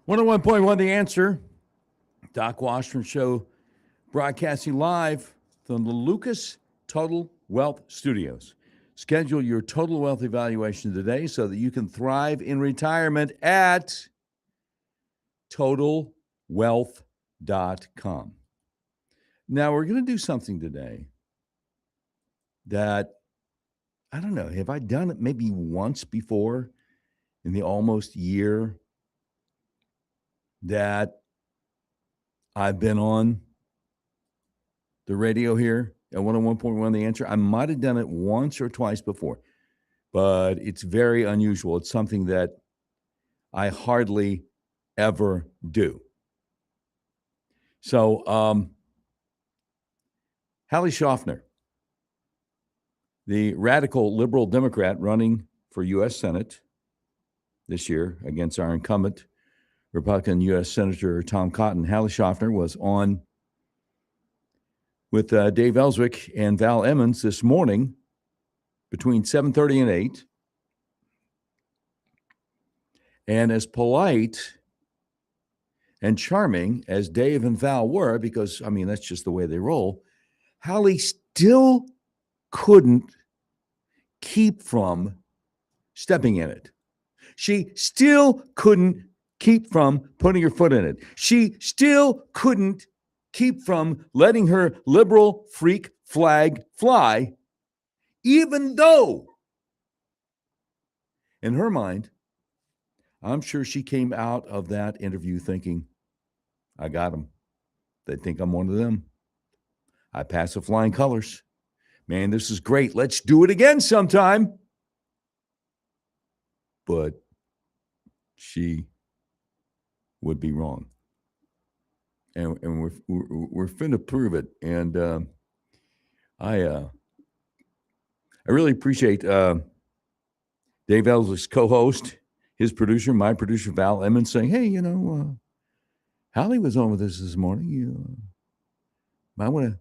101.1 The Answer. Doc Washburn Show broadcasting live from the Lucas Total Wealth Studios. Schedule your total wealth evaluation today so that you can thrive in retirement at totalwealth.com. Now, we're going to do something today that, I don't know, have I done it maybe once before in the almost year that I've been on the radio here at 101.1 The Answer? I might have done it once or twice before, but it's very unusual. It's something that I hardly ever do. So, Hallie Schaffner, the radical liberal Democrat running for U.S. Senate this year against our incumbent Republican U.S. Senator Tom Cotton, Hallie Schaffner was on with Dave Ellswick and Val Emmons this morning between 7:30 and 8. And as polite and charming as Dave and Val were, because, I mean, that's just the way they roll, Hallie still couldn't keep from stepping in it. She still couldn't keep from putting her foot in it. She still couldn't keep from letting her liberal freak flag fly, even though, in her mind, I'm sure she came out of that interview thinking, I got them. They think I'm one of them. I pass with flying colors. Man, this is great. Let's do it again sometime. But she would be wrong. And we're finna prove it. And I really appreciate Dave Ellswick's co-host, his producer, my producer, Val Emmons, saying, hey, Hallie was on with us this morning. You might want to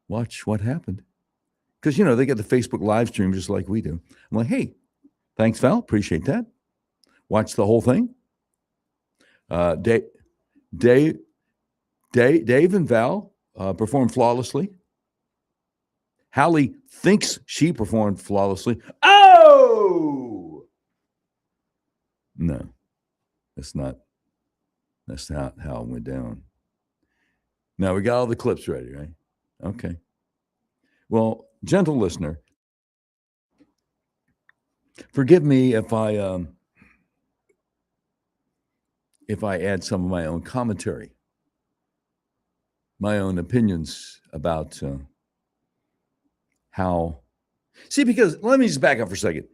watch what happened. Because, they get the Facebook live stream just like we do. I'm like, hey, thanks, Val. Appreciate that. Watch the whole thing. Dave and Val performed flawlessly. Hallie thinks she performed flawlessly. Oh! No, that's not how it went down. Now, we got all the clips ready, right? Okay. Well, gentle listener, forgive me if I add some of my own commentary, my own opinions about how. See, because let me just back up for a second.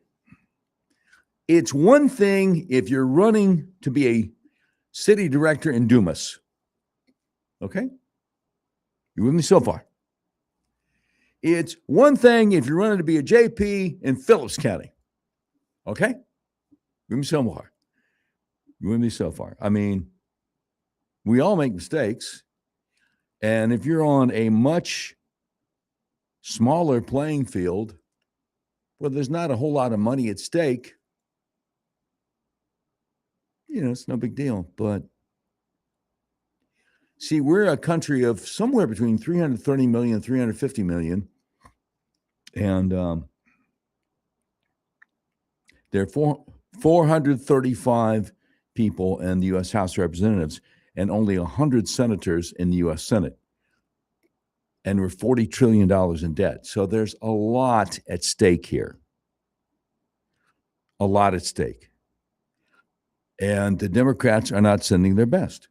It's one thing if you're running to be a city director in Dumas. Okay? You with me so far? It's one thing if you're running to be a JP in Phillips County. Okay? You with me so far? You with me so far? I mean, we all make mistakes. And if you're on a much smaller playing field where there's not a whole lot of money at stake, it's no big deal. But see, we're a country of somewhere between 330 million and 350 million. And there are 435 people in the U.S. House of Representatives and only 100 senators in the U.S. Senate. And we're $40 trillion in debt. So there's a lot at stake here. A lot at stake. And the Democrats are not sending their best.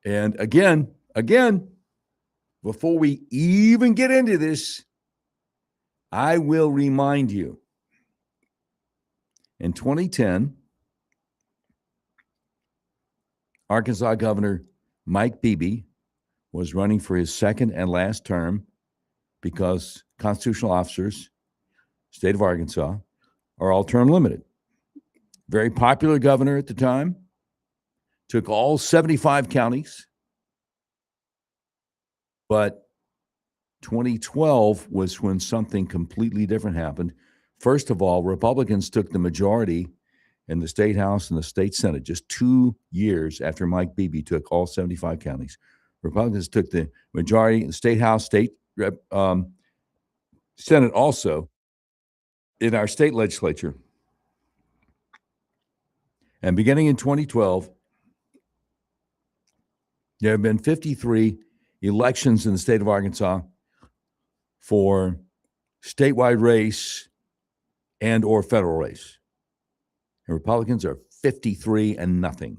And again, before we even get into this, I will remind you, in 2010, Arkansas Governor Mike Beebe was running for his second and last term because constitutional officers, state of Arkansas, are all term limited. Very popular governor at the time, took all 75 counties. But 2012 was when something completely different happened. First of all, Republicans took the majority in the state house and the state senate, just 2 years after Mike Beebe took all 75 counties. Republicans took the majority in the state house, state senate also, in our state legislature. And beginning in 2012, there have been 53 elections in the state of Arkansas for statewide race and or federal race. And Republicans are 53-0.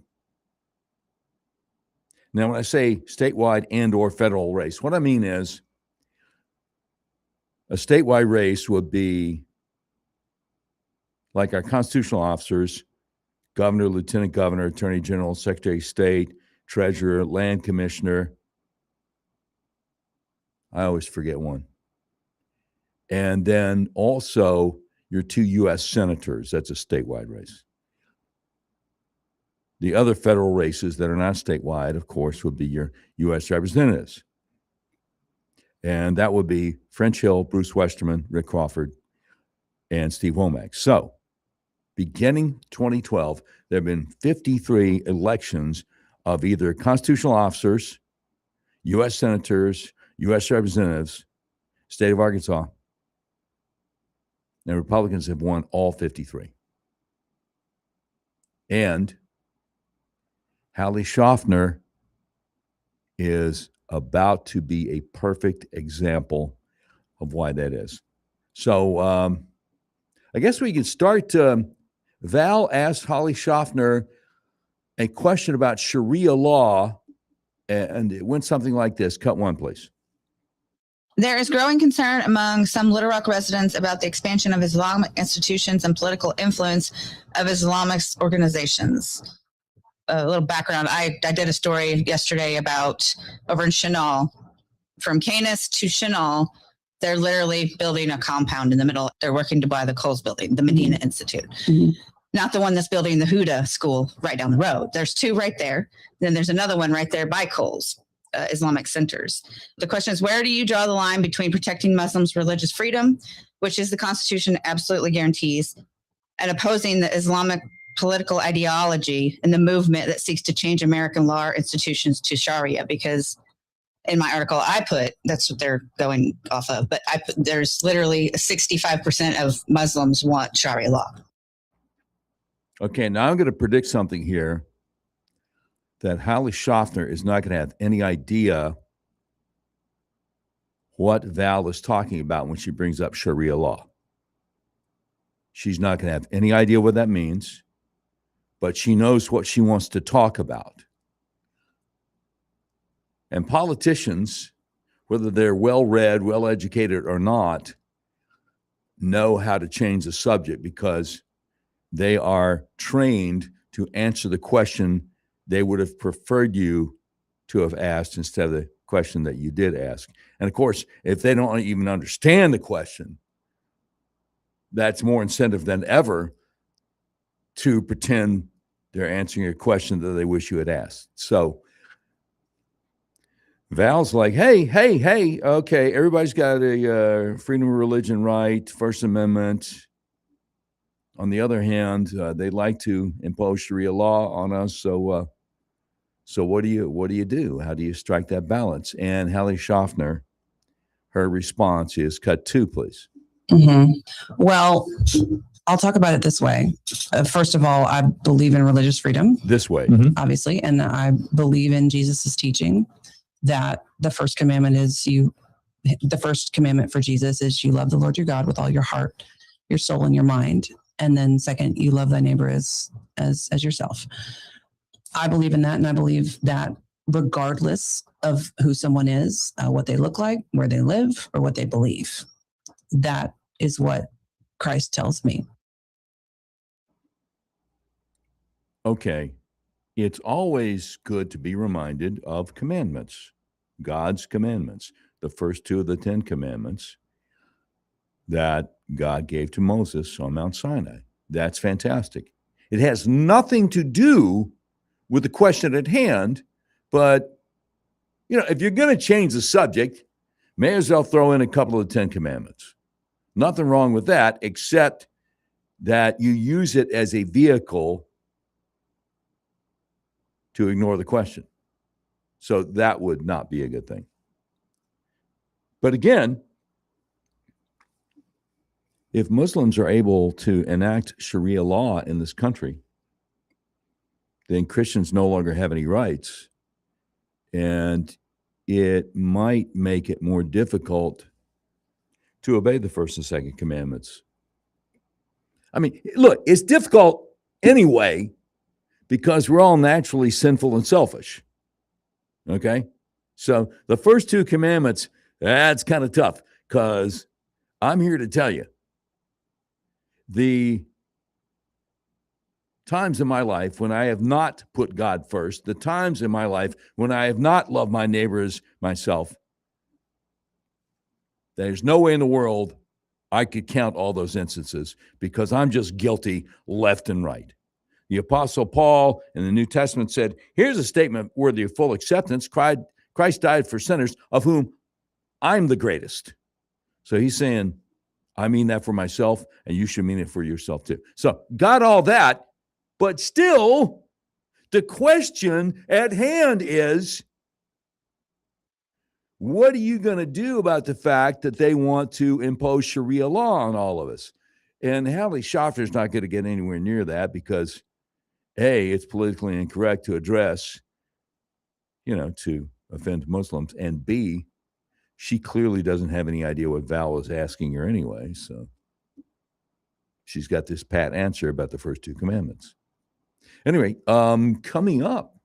Now, when I say statewide and or federal race, what I mean is a statewide race would be like our constitutional officers, governor, lieutenant governor, attorney general, secretary of state, treasurer, land commissioner. I always forget one. And then also your 2 U.S. senators. That's a statewide race. The other federal races that are not statewide, of course, would be your U.S. representatives. And that would be French Hill, Bruce Westerman, Rick Crawford, and Steve Womack. So beginning 2012, there have been 53 elections of either constitutional officers, U.S. senators, U.S. representatives, state of Arkansas, and Republicans have won all 53. And Hallie Schaffner is about to be a perfect example of why that is. So I guess we can start. Val asked Hallie Schaffner a question about Sharia law, and it went something like this. Cut one, please. There is growing concern among some Little Rock residents about the expansion of Islamic institutions and political influence of Islamist organizations. A little background. I did a story yesterday about over in Chenal, from Canis to Chenal, they're literally building a compound in the middle. They're working to buy the Coles building, the Medina Institute. Mm-hmm. Not the one that's building the Huda school right down the road. There's 2 right there. Then there's another one right there by Coles. Islamic centers. The question is, where do you draw the line between protecting Muslims' religious freedom, which is the Constitution absolutely guarantees, and opposing the Islamic political ideology and the movement that seeks to change American law institutions to Sharia? Because in my article, I put, that's what they're going off of, but I put, there's literally 65% of Muslims want Sharia law. Okay, now I'm going to predict something here, that Hallie Schaffner is not going to have any idea what Val is talking about when she brings up Sharia law. She's not going to have any idea what that means, but she knows what she wants to talk about. And politicians, whether they're well-read, well-educated or not, know how to change the subject because they are trained to answer the question they would have preferred you to have asked instead of the question that you did ask. And of course, if they don't even understand the question, that's more incentive than ever to pretend they're answering a question that they wish you had asked. So Val's like, hey, okay, everybody's got a freedom of religion right, First Amendment. On the other hand, they like to impose Sharia law on us. So what do you do? How do you strike that balance? And Hallie Schaffner, her response is, cut 2, please. Mm-hmm. Well, I'll talk about it this way. First of all, I believe in religious freedom. This way. Mm-hmm. Obviously. And I believe in Jesus's teaching that the first commandment for Jesus is you love the Lord your God with all your heart, your soul, and your mind. And then second, you love thy neighbor as yourself. I believe in that. And I believe that regardless of who someone is, what they look like, where they live, or what they believe, that is what Christ tells me. Okay. It's always good to be reminded of commandments, God's commandments, the first 2 of the 10 commandments that God gave to Moses on Mount Sinai. That's fantastic. It has nothing to do with the question at hand, but if you're going to change the subject, may as well throw in a couple of the 10 commandments. Nothing wrong with that, except that you use it as a vehicle to ignore the question. So that would not be a good thing. But again, if Muslims are able to enact Sharia law in this country, then Christians no longer have any rights. And it might make it more difficult to obey the first and second commandments. I mean, look, it's difficult anyway because we're all naturally sinful and selfish. Okay? So the first two commandments, that's kind of tough because I'm here to tell you the times in my life when I have not put God first, the times in my life when I have not loved my neighbor as myself, there's no way in the world I could count all those instances because I'm just guilty left and right. The Apostle Paul in the New Testament said, here's a statement worthy of full acceptance. Christ died for sinners, of whom I'm the greatest. So he's saying, I mean that for myself, and you should mean it for yourself too. So got all that, but still, the question at hand is, what are you going to do about the fact that they want to impose Sharia law on all of us? And Hallie Schafter's not going to get anywhere near that because, A, it's politically incorrect to address, to offend Muslims, and B, she clearly doesn't have any idea what Val is asking her anyway. So she's got this pat answer about the first two commandments. Anyway, coming up,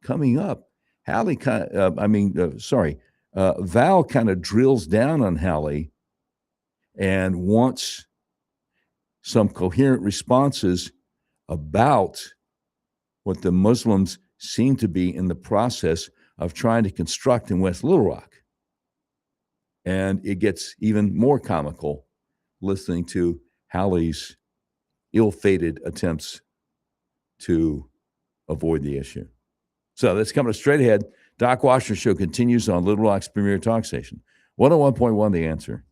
Hallie Val kind of drills down on Hallie and wants some coherent responses about what the Muslims seem to be in the process of trying to construct in West Little Rock. And it gets even more comical listening to Hallie's ill-fated attempts to avoid the issue. So that's coming straight ahead. Doc Washburn Show continues on Little Rock's premier talk station. 101.1 The Answer.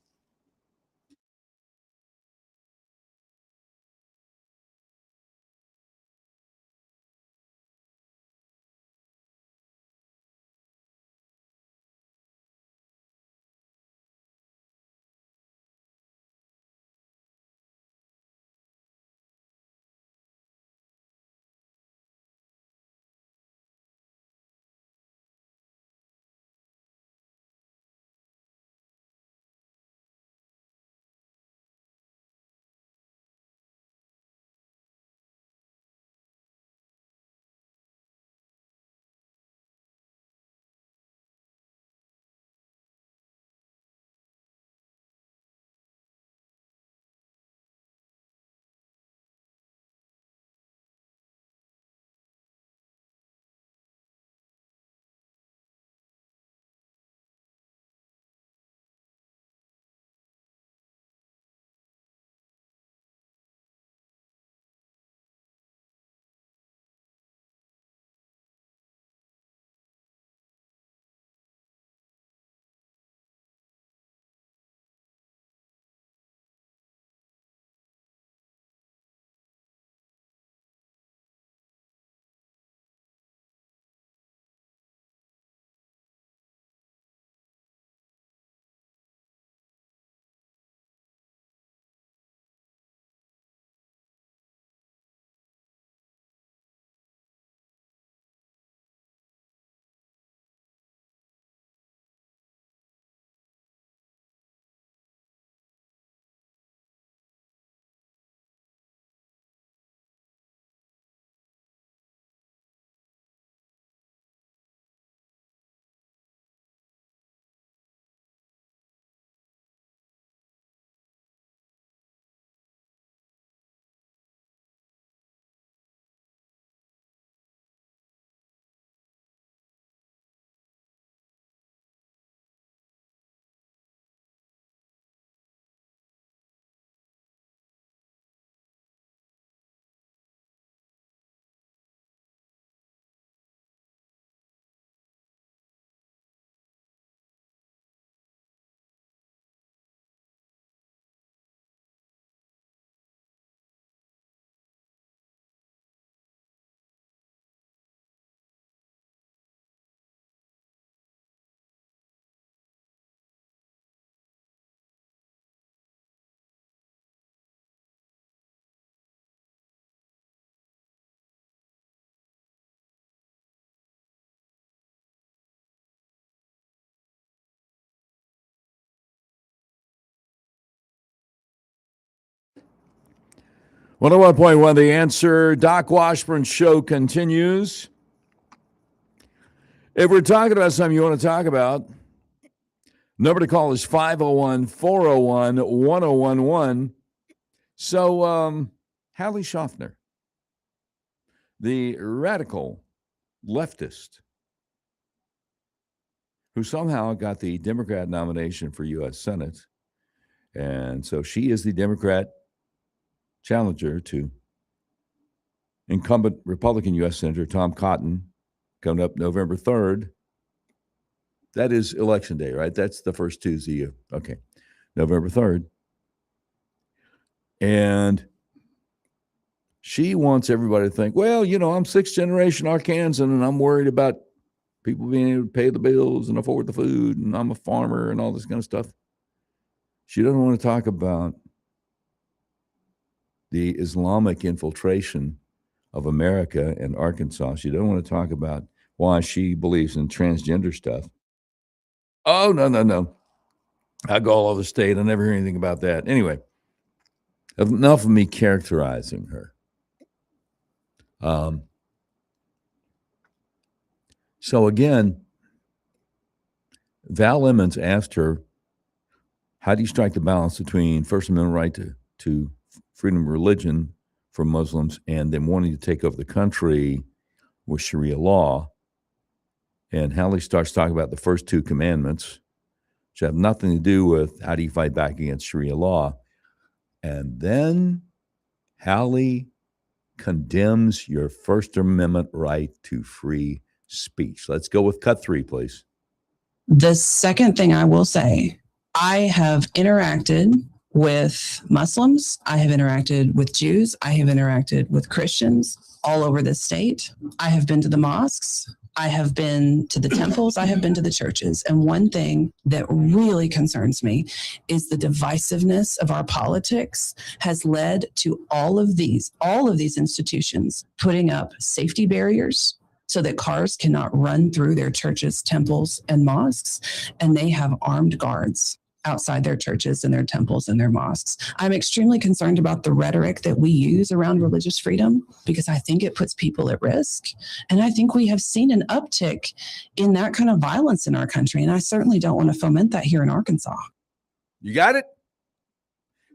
101.1 The Answer. Doc Washburn Show continues. If we're talking about something you want to talk about, number to call is 501-401-1011. So, Hallie Schaffner, the radical leftist who somehow got the Democrat nomination for U.S. Senate, and so she is the Democrat challenger to incumbent Republican U.S. Senator Tom Cotton coming up November 3rd. That is election day, right? That's the first Tuesday. Okay, November 3rd. And she wants everybody to think, well, you know, I'm sixth generation Arkansan and I'm worried about people being able to pay the bills and afford the food and I'm a farmer and all this kind of stuff. She doesn't want to talk about the Islamic infiltration of America and Arkansas. She doesn't want to talk about why she believes in transgender stuff. Oh, no. I go all over the state. I never hear anything about that. Anyway, enough of me characterizing her. So again, Val Emmons asked her, how do you strike the balance between First Amendment right to freedom of religion for Muslims and them wanting to take over the country with Sharia law? And Hallie starts talking about the first two commandments, which have nothing to do with how do you fight back against Sharia law. And then Hallie condemns your First Amendment right to free speech. Let's go with cut 3, please. The second thing I will say, I have interacted with Muslims. I have interacted with Jews. I have interacted with Christians all over the state. I have been to the mosques. I have been to the temples. I have been to the churches. And one thing that really concerns me is the divisiveness of our politics has led to all of these institutions putting up safety barriers so that cars cannot run through their churches, temples, and mosques. And they have armed guards outside their churches and their temples and their mosques. I'm extremely concerned about the rhetoric that we use around religious freedom because I think it puts people at risk. And I think we have seen an uptick in that kind of violence in our country. And I certainly don't want to foment that here in Arkansas. You got it?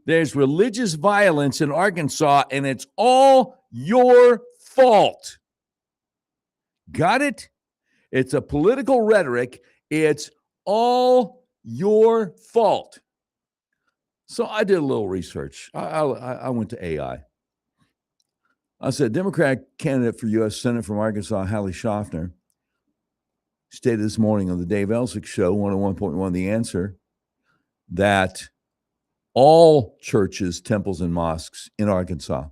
There's religious violence in Arkansas, and it's all your fault. Got it? It's a political rhetoric. It's all your fault. So I did a little research. I went to AI. I said, Democrat candidate for U.S. Senate from Arkansas, Hallie Schaffner, stated this morning on the Dave Elsick Show, 101.1 The Answer, that all churches, temples, and mosques in Arkansas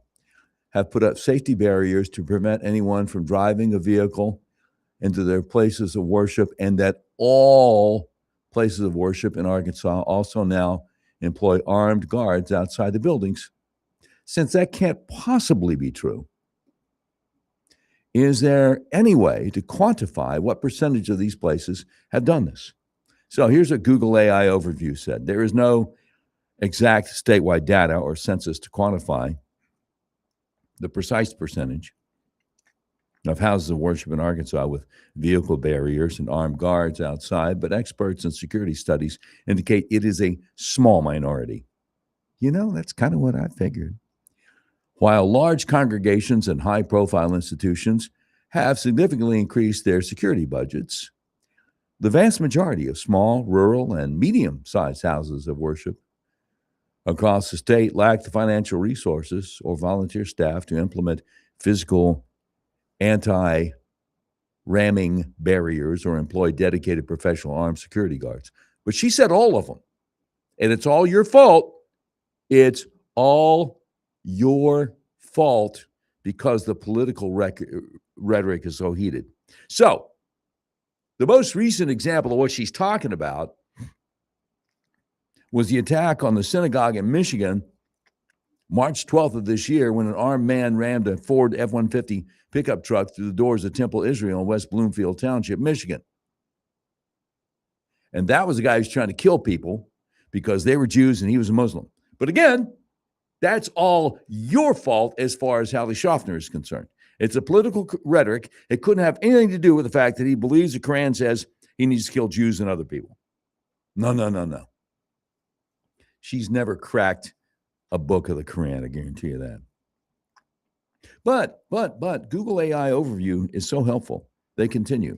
have put up safety barriers to prevent anyone from driving a vehicle into their places of worship, and that all places of worship in Arkansas also now employ armed guards outside the buildings. Since that can't possibly be true, is there any way to quantify what percentage of these places have done this? So here's what Google AI Overview said. There is no exact statewide data or census to quantify the precise percentage of houses of worship in Arkansas with vehicle barriers and armed guards outside, but experts in security studies indicate it is a small minority. You know, that's kind of what I figured. While large congregations and high-profile institutions have significantly increased their security budgets, the vast majority of small, rural, and medium-sized houses of worship across the state lack the financial resources or volunteer staff to implement physical anti-ramming barriers or employ dedicated professional armed security guards. But she said all of them. And it's all your fault. It's all your fault because the political rhetoric is so heated. So the most recent example of what she's talking about was the attack on the synagogue in Michigan, March 12th of this year, when an armed man rammed a Ford F-150 pickup truck through the doors of Temple Israel in West Bloomfield Township, Michigan. And that was the guy who's trying to kill people because they were Jews and he was a Muslim. But again, That's all your fault as far as Hallie Schaffner is concerned. It's a political rhetoric. It couldn't have anything to do with the fact that he believes the Quran says he needs to kill Jews and other people. No, no, no, no. She's never cracked a book of the Quran, I guarantee you that. But Google AI overview is so helpful. They continue.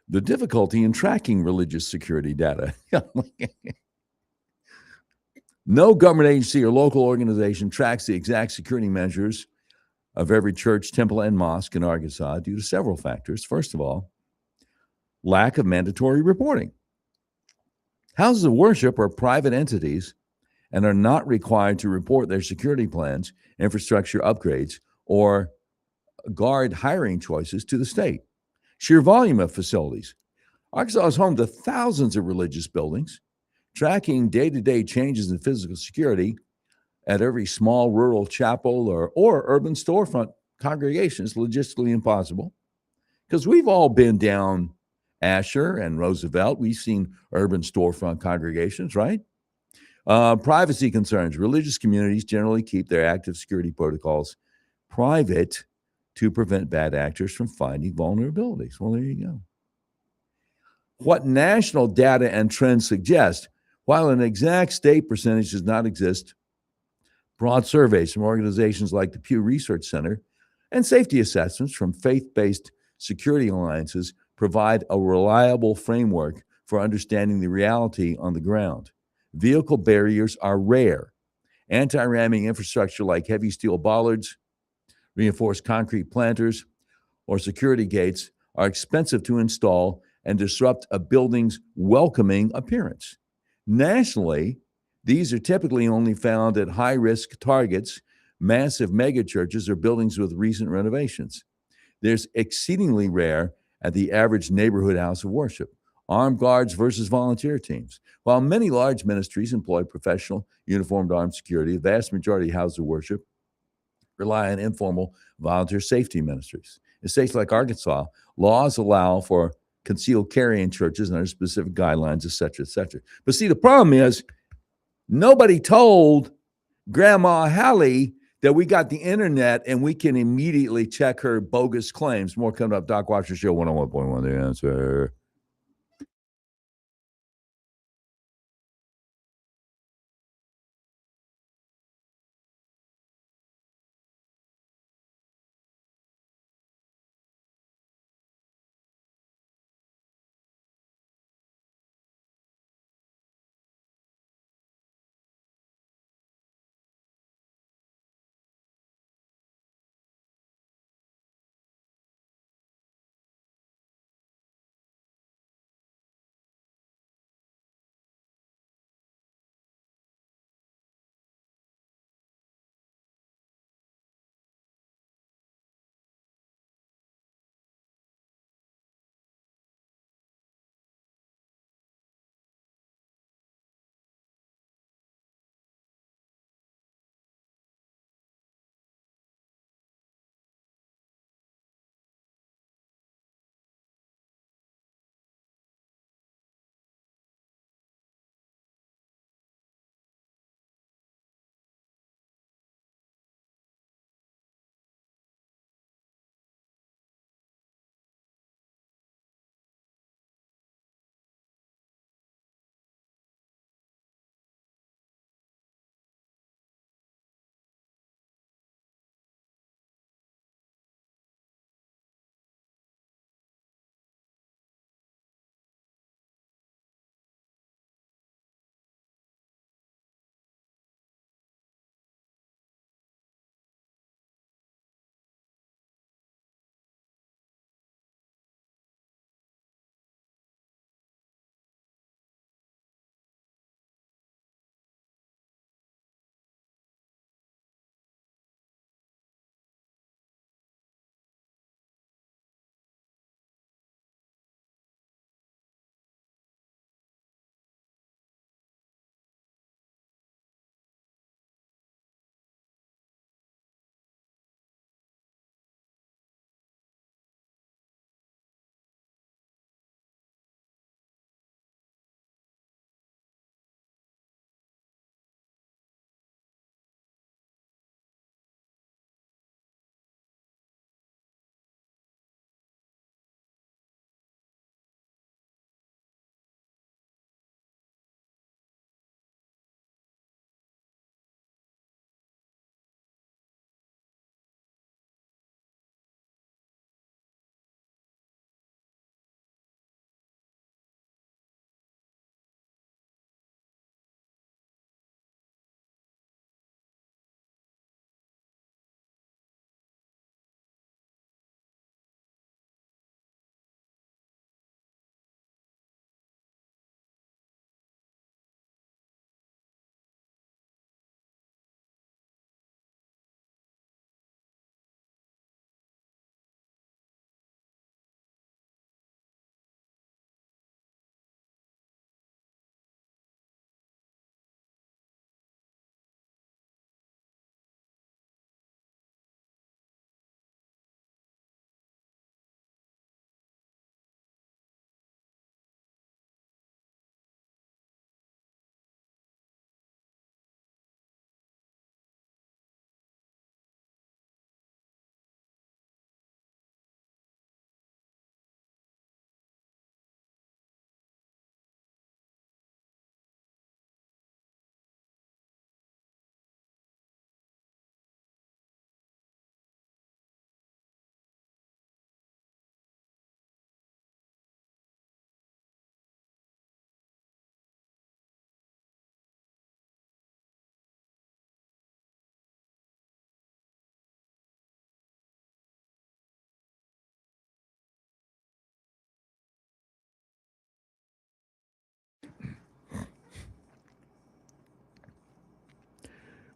The difficulty in tracking religious security data. No government agency or local organization tracks the exact security measures of every church, temple, and mosque in Arkansas due to several factors. First of all, lack of mandatory reporting. Houses of worship are private entities and are not required to report their security plans, infrastructure upgrades, or guard hiring choices to the state. Sheer volume of facilities. Arkansas is home to thousands of religious buildings. Tracking day-to-day changes in physical security at every small rural chapel or urban storefront congregation is logistically impossible, because we've all been down Asher and Roosevelt. We've seen urban storefront congregations, right? Privacy concerns. Religious communities generally keep their active security protocols private to prevent bad actors from finding vulnerabilities. Well, there you go. What national data and trends suggest, while an exact state percentage does not exist, broad surveys from organizations like the Pew Research Center and safety assessments from faith-based security alliances provide a reliable framework for understanding the reality on the ground. Vehicle barriers are rare. Anti-ramming infrastructure like heavy steel bollards, reinforced concrete planters, or security gates are expensive to install and disrupt a building's welcoming appearance. Nationally, these are typically only found at high-risk targets, massive megachurches, or buildings with recent renovations. There's exceedingly rare at the average neighborhood house of worship. Armed guards versus volunteer teams. While many large ministries employ professional, uniformed armed security, the vast majority of houses of worship rely on informal volunteer safety ministries. In states like Arkansas, laws allow for concealed carry in churches under specific guidelines, et cetera, et cetera. But see, the problem is nobody told Grandma Hallie that we got the internet and we can immediately check her bogus claims. More coming up. Doc Washer Show 101.1 The Answer.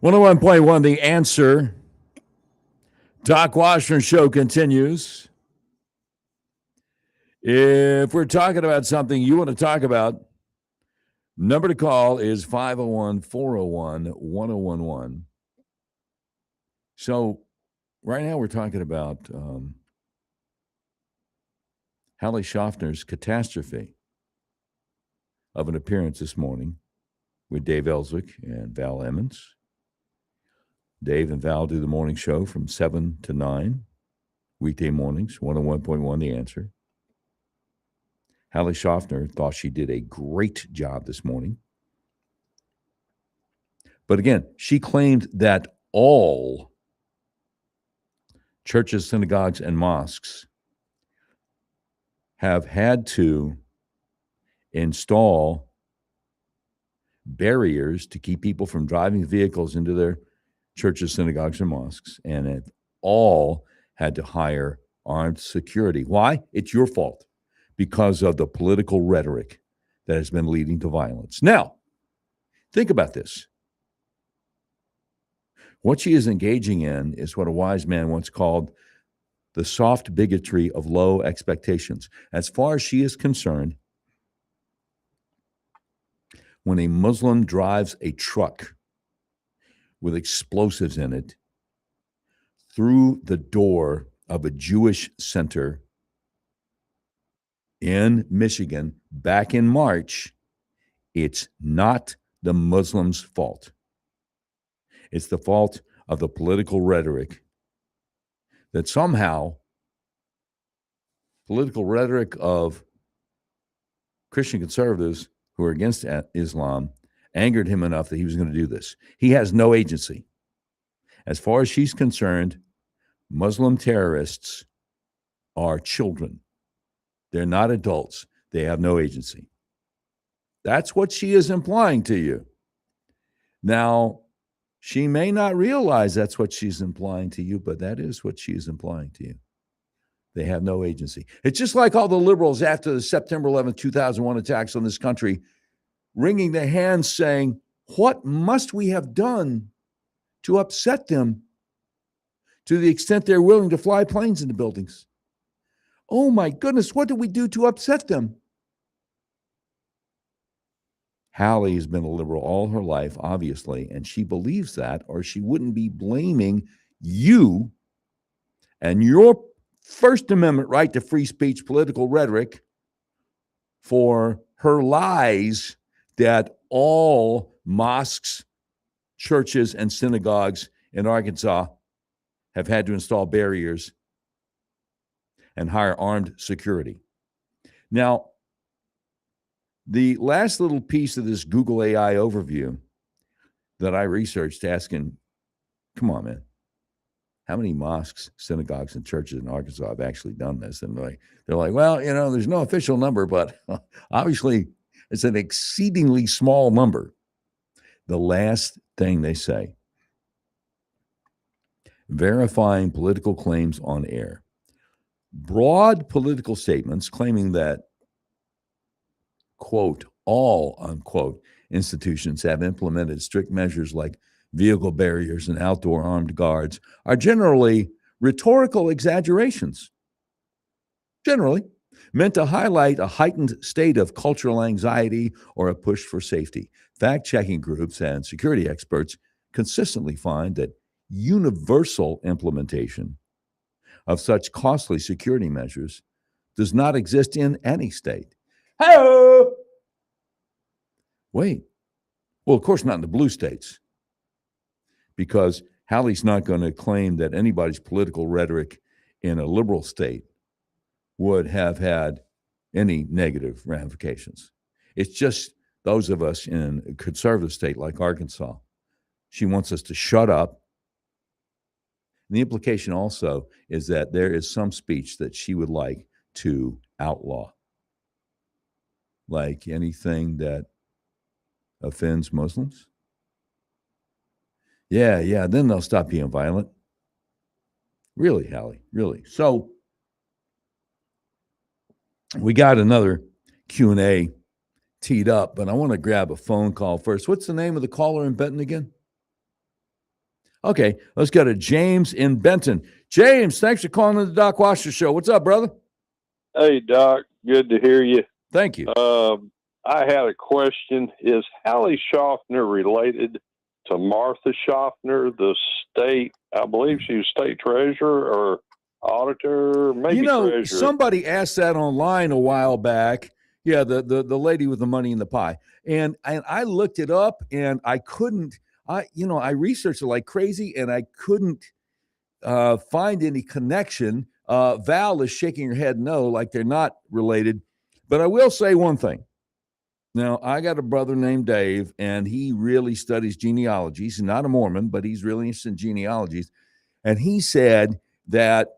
101.1 The Answer. Doc Washburn Show continues. If we're talking about something you want to talk about, number to call is 501-401-1011. So right now we're talking about Hallie Schaffner's catastrophe of an appearance this morning with Dave Ellswick and Val Emmons. Dave and Val do the morning show from 7 to 9, weekday mornings, 101.1 The Answer. Hallie Schaffner thought she did a great job this morning. But again, she claimed that all churches, synagogues, and mosques have had to install barriers to keep people from driving vehicles into their churches, synagogues, and mosques, and have all had to hire armed security. Why? It's your fault, because of the political rhetoric that has been leading to violence. Now, think about this. What she is engaging in is what a wise man once called the soft bigotry of low expectations. As far as she is concerned, when a Muslim drives a truck with explosives in it through the door of a Jewish center in Michigan back in March, it's not the Muslims' fault. It's the fault of the political rhetoric that somehow political rhetoric of Christian conservatives who are against Islam angered him enough that he was going to do this. He has no agency. As far as she's concerned, Muslim terrorists are children. They're not adults. They have no agency. That's what she is implying to you. Now, she may not realize that's what she's implying to you, but that is what she is implying to you. They have no agency. It's just like all the liberals after the September 11th, 2001 attacks on this country, wringing their hands saying, what must we have done to upset them to the extent they're willing to fly planes into buildings? Oh my goodness, what did we do to upset them? Hallie has been a liberal all her life, obviously, and she believes that, or she wouldn't be blaming you and your First Amendment right to free speech political rhetoric for her lies that all mosques, churches, and synagogues in Arkansas have had to install barriers and hire armed security. Now, the last little piece of this Google AI overview that I researched asking, come on, man, how many mosques, synagogues, and churches in Arkansas have actually done this? And they're like, well, there's no official number, but obviously it's an exceedingly small number. The last thing they say, verifying political claims on air. Broad political statements claiming that, quote, all, unquote, institutions have implemented strict measures like vehicle barriers and outdoor armed guards are generally rhetorical exaggerations, generally meant to highlight a heightened state of cultural anxiety or a push for safety. Fact-checking groups and security experts consistently find that universal implementation of such costly security measures does not exist in any state. Hey-o! Wait. Well, of course not in the blue states, because Hallie's not going to claim that anybody's political rhetoric in a liberal state would have had any negative ramifications. It's just those of us in a conservative state like Arkansas. She wants us to shut up. And the implication also is that there is some speech that she would like to outlaw, like anything that offends Muslims. Yeah, then they'll stop being violent. Really, Hallie, really. So we got another Q&A teed up, but I want to grab a phone call first. What's the name of the caller in Benton again? Okay, let's go to James in Benton. James, thanks for calling in the Doc Washer Show. What's up, brother? Hey, Doc. Good to hear you. Thank you. I had a question. Is Hallie Schaffner related to Martha Schaffner, the state? I believe she was state treasurer or auditor, maybe treasurer. Somebody asked that online a while back. Yeah, the lady with the money in the pie. And I looked it up and I couldn't. I researched it like crazy and I couldn't find any connection. Val is shaking her head no, like they're not related. But I will say one thing. Now, I got a brother named Dave, and he really studies genealogies. He's not a Mormon, but he's really interested in genealogies. And he said that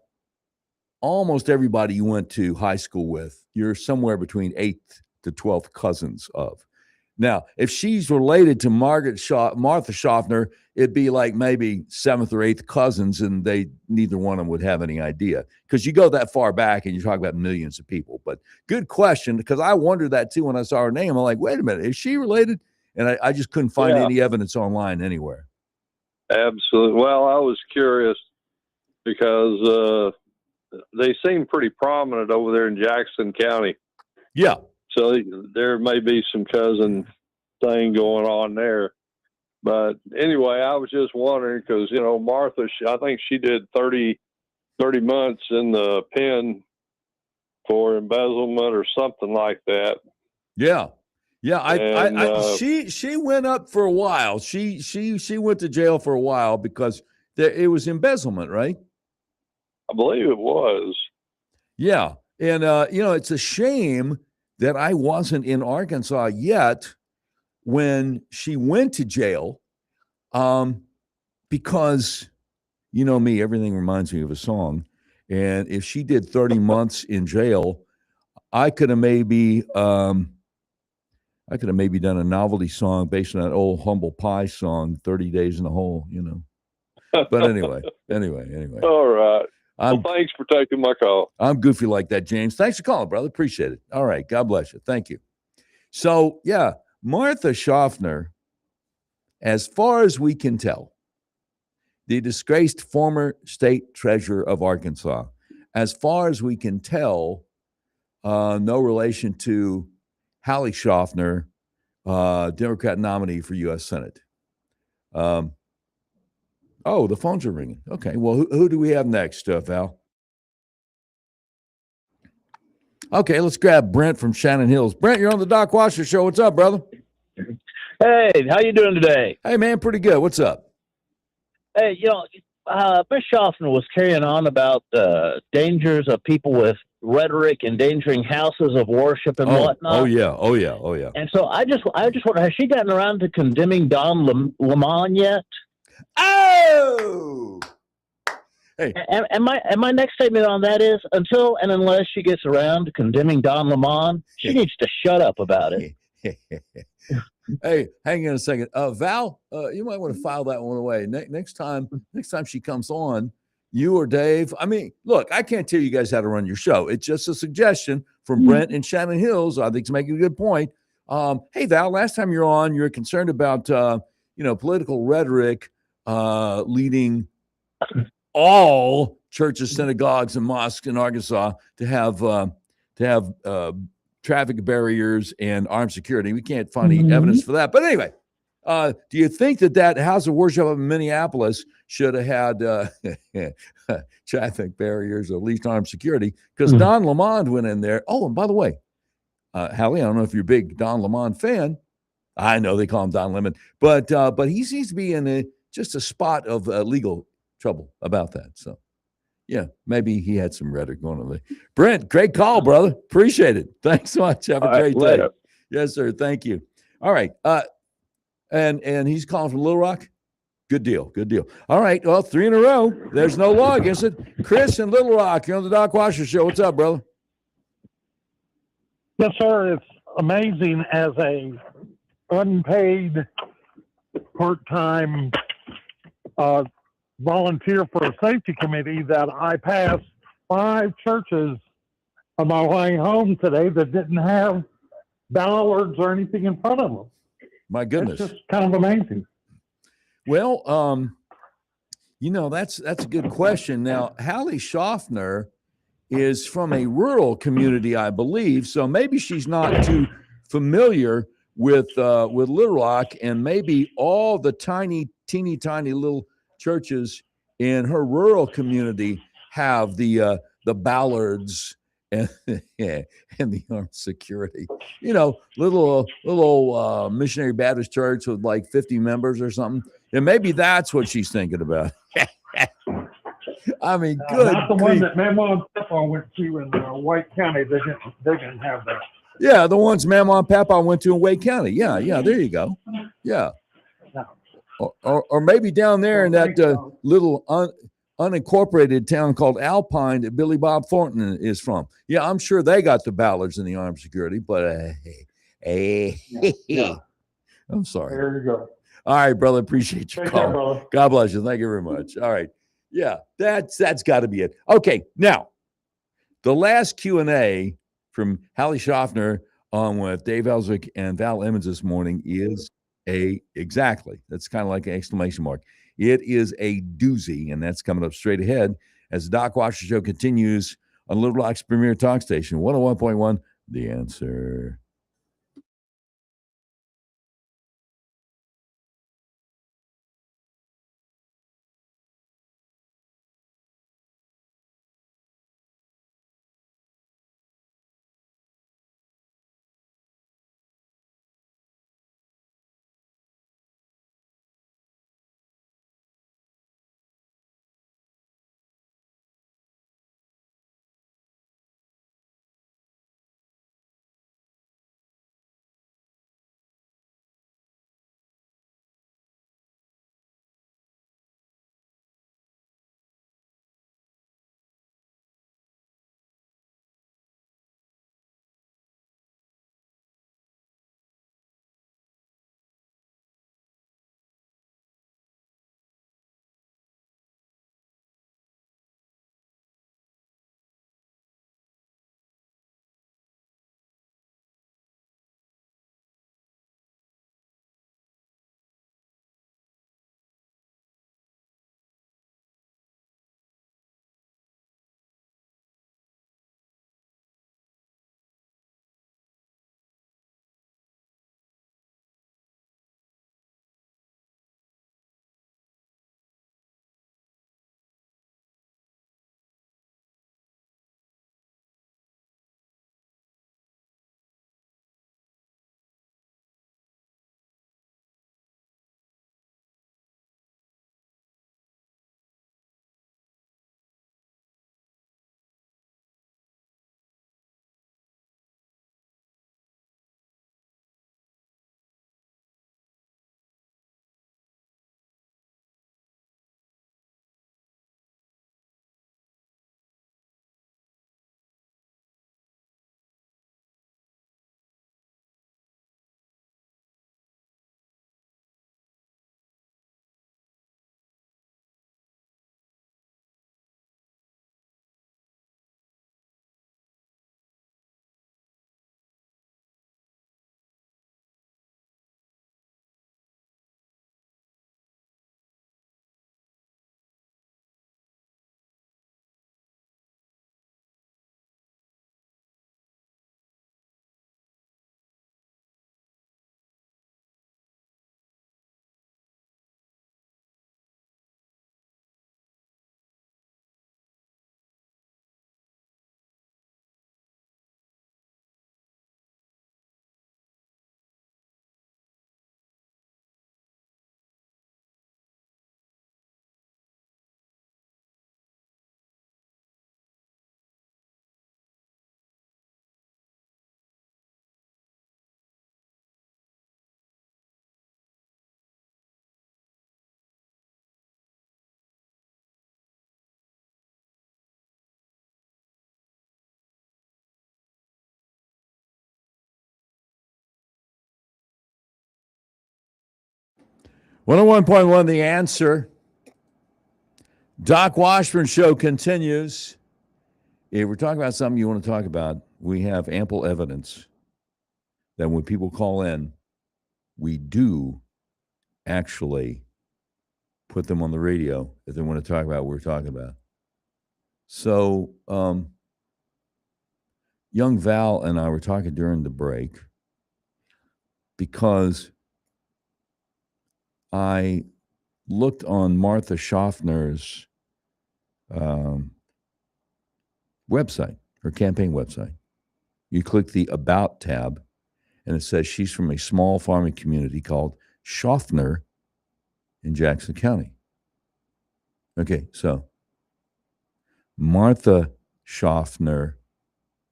almost everybody you went to high school with, you're somewhere between 8th to 12th cousins of. Now, if she's related to Martha Schaffner, it'd be like maybe 7th or 8th cousins, and neither one of them would have any idea. Because you go that far back and you talk about millions of people. But good question, because I wondered that too when I saw her name. I'm like, wait a minute, is she related? And I just couldn't find any evidence online anywhere. Absolutely. Well, I was curious because they seem pretty prominent over there in Jackson County. Yeah. So there may be some cousin thing going on there. But anyway, I was just wondering because, Martha, I think she did 30 months in the pen for embezzlement or something like that. Yeah. Yeah. She went up for a while. She went to jail for a while because it was embezzlement, right? I believe it was. Yeah. And, it's a shame that I wasn't in Arkansas yet when she went to jail, because you know me, everything reminds me of a song. And if she did 30 months in jail, I could have maybe done a novelty song based on that old Humble Pie song, 30 Days in the Hole, But anyway. All right. Well, thanks for taking my call. I'm goofy like that, James. Thanks for calling, brother. Appreciate it. All right. God bless you. Thank you. So, yeah, Martha Schaffner, as far as we can tell, the disgraced former state treasurer of Arkansas, as far as we can tell, no relation to Hallie Schaffner, Democrat nominee for U.S. Senate. Oh, the phones are ringing. Okay, well, who do we have next, Val? Okay, let's grab Brent from Shannon Hills. Brent, you're on the Doc Washer Show. What's up, brother? Hey, how you doing today? Hey, man, pretty good. What's up? Hey, Miss Schaffner was carrying on about the dangers of people with rhetoric endangering houses of worship and whatnot. Oh yeah. And so I just wonder, has she gotten around to condemning Don Lemon yet? Oh, hey. And my next statement on that is, until and unless she gets around to condemning Don Lemon, she needs to shut up about it. Hey, hang on a second. Val, you might want to file that one away. Next time she comes on, you or Dave. I mean, look, I can't tell you guys how to run your show. It's just a suggestion from Brent in Shannon Hills. I think it's making a good point. Hey, Val, last time you're on, you're concerned about, political rhetoric leading all churches, synagogues, and mosques in Arkansas to have traffic barriers and armed security. We can't find any evidence for that. But anyway, do you think that house of worship in Minneapolis should have had traffic barriers or at least armed security? Because Don Lemon went in there. Oh, and by the way, Hallie, I don't know if you're a big Don Lemon fan. I know they call him Don Lemon, but he seems to be in just a spot of legal trouble about that. So, yeah, maybe he had some rhetoric going on there. Brent, great call, brother. Appreciate it. Thanks so much. Have a great day. Later. Yes, sir. Thank you. All right. And he's calling from Little Rock. Good deal. All right. Well, 3 in a row. There's no law against it. Chris in Little Rock, you're on the Doc Washer Show. What's up, brother? Yes, sir. It's amazing as a unpaid part-time volunteer for a safety committee that I passed 5 churches on my way home today that didn't have ballards or anything in front of them. My goodness. It's just kind of amazing. Well, That's a good question. Now, Hallie Schaffner is from a rural community, I believe, so maybe she's not too familiar with Little Rock, and maybe all the teeny tiny little churches in her rural community have the Ballards and and the armed security. Little missionary Baptist church with like 50 members or something. And maybe that's what she's thinking about. I mean, good. Not the one that Mama and Papa went to in White County. They didn't have that. Yeah, the ones Mama and Papa went to in Wake County. Yeah, there you go. Yeah. Or maybe down there in that little unincorporated town called Alpine that Billy Bob Thornton is from. Yeah, I'm sure they got the Ballards in the armed security, but I'm sorry. There you go. All right, brother. Appreciate your Take call. care, brother. God bless you. Thank you very much. All right. Yeah, that's got to be it. Okay, now the last Q&A from Hallie Schaffner on with Dave Ellswick and Val Emmons this morning is exactly. That's kind of like an exclamation mark. It is a doozy, and that's coming up straight ahead as the Doc Washer Show continues on Little Rock's premier talk station, 101.1, The Answer. One hundred 101.1, The Answer. Doc Washburn Show continues. If we're talking about something you want to talk about, we have ample evidence that when people call in, we do actually put them on the radio if they want to talk about what we're talking about. So, young Val and I were talking during the break because I looked on Martha Schaffner's website, her campaign website. You click the About tab, and it says she's from a small farming community called Schaffner in Jackson County. Okay, so Martha Schaffner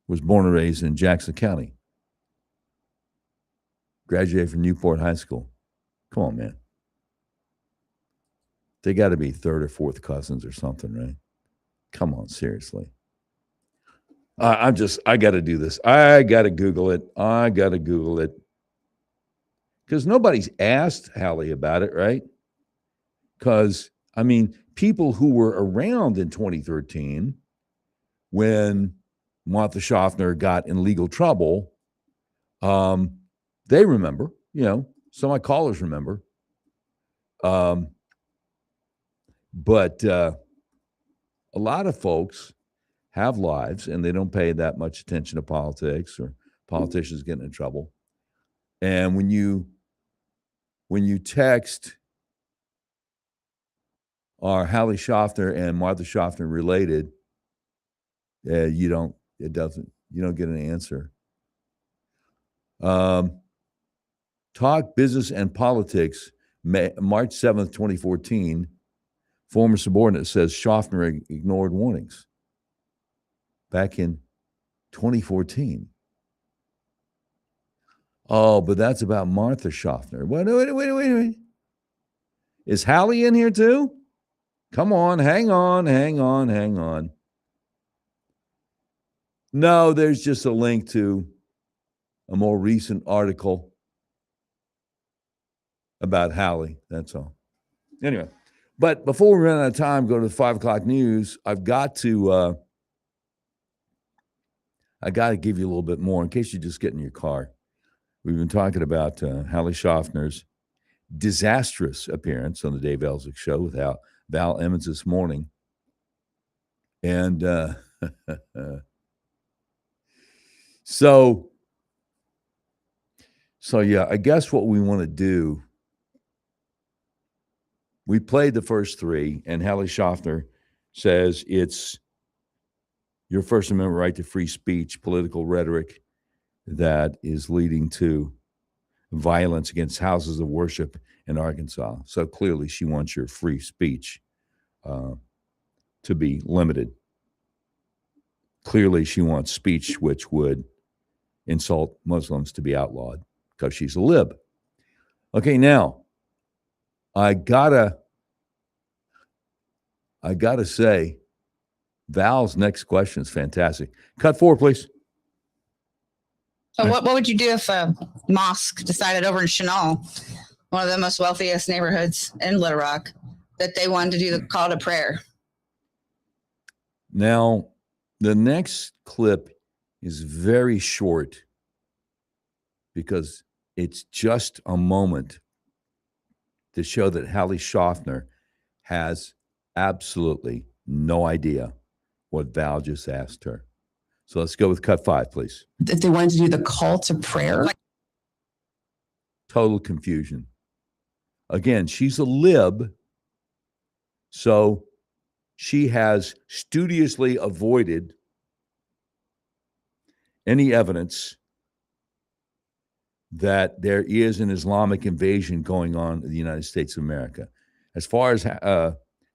was born and raised in Jackson County. Graduated from Newport High School. Come on, man. They got to be third or fourth cousins or something, right? Come on, seriously. I got to do this. I got to Google it. Because nobody's asked Hallie about it, right? Because, I mean, people who were around in 2013 when Martha Schaffner got in legal trouble, they remember, some of my callers remember. But a lot of folks have lives and they don't pay that much attention to politics or politicians getting in trouble. And when you text, are Hallie Schaffner and Martha Schaffner related? You don't get an answer. Talk Business and Politics, March 7th, 2014. Former subordinate says Schaffner ignored warnings. Back in 2014. Oh, but that's about Martha Schaffner. Wait. Is Hallie in here too? Come on, hang on. No, there's just a link to a more recent article about Hallie. That's all. Anyway, but before we run out of time, go to the 5 o'clock news. I've got to give you a little bit more in case you just get in your car. We've been talking about Hallie Schaffner's disastrous appearance on the Dave Ellswick Show with Val Emmons this morning. And so yeah, I guess what we want to do, we played the first 3, and Hallie Schaffner says it's your First Amendment right to free speech, political rhetoric that is leading to violence against houses of worship in Arkansas. So clearly she wants your free speech to be limited. Clearly she wants speech which would insult Muslims to be outlawed because she's a lib. Okay, now, I gotta say, Val's next question is fantastic. Cut 4, please. So what would you do if a mosque decided over in Chenal, one of the most wealthiest neighborhoods in Little Rock, that they wanted to do the call to prayer? Now, the next clip is very short because it's just a moment to show that Hallie Schaffner has absolutely no idea what Val just asked her. So let's go with cut 5, please. If they wanted to do the call to prayer. Total confusion. Again, she's a lib, so she has studiously avoided any evidence that there is an Islamic invasion going on in the United States of America. As far as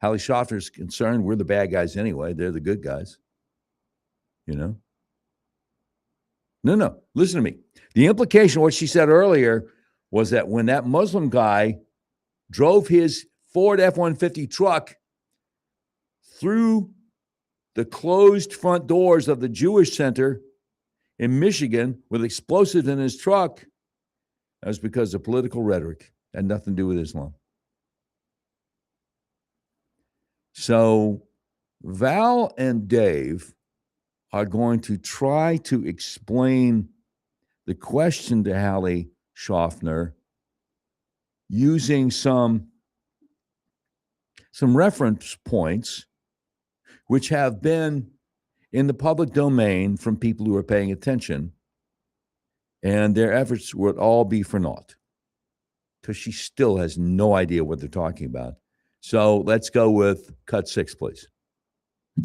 Hallie Schaffner is concerned, we're the bad guys anyway. They're the good guys. No, listen to me. The implication of what she said earlier was that when that Muslim guy drove his Ford F-150 truck through the closed front doors of the Jewish Center in Michigan with explosives in his truck, that was because of political rhetoric. It had nothing to do with Islam. So Val and Dave are going to try to explain the question to Hallie Schaffner using some some reference points which have been in the public domain from people who are paying attention, and their efforts would all be for naught because she still has no idea what they're talking about. So let's go with cut 6, please.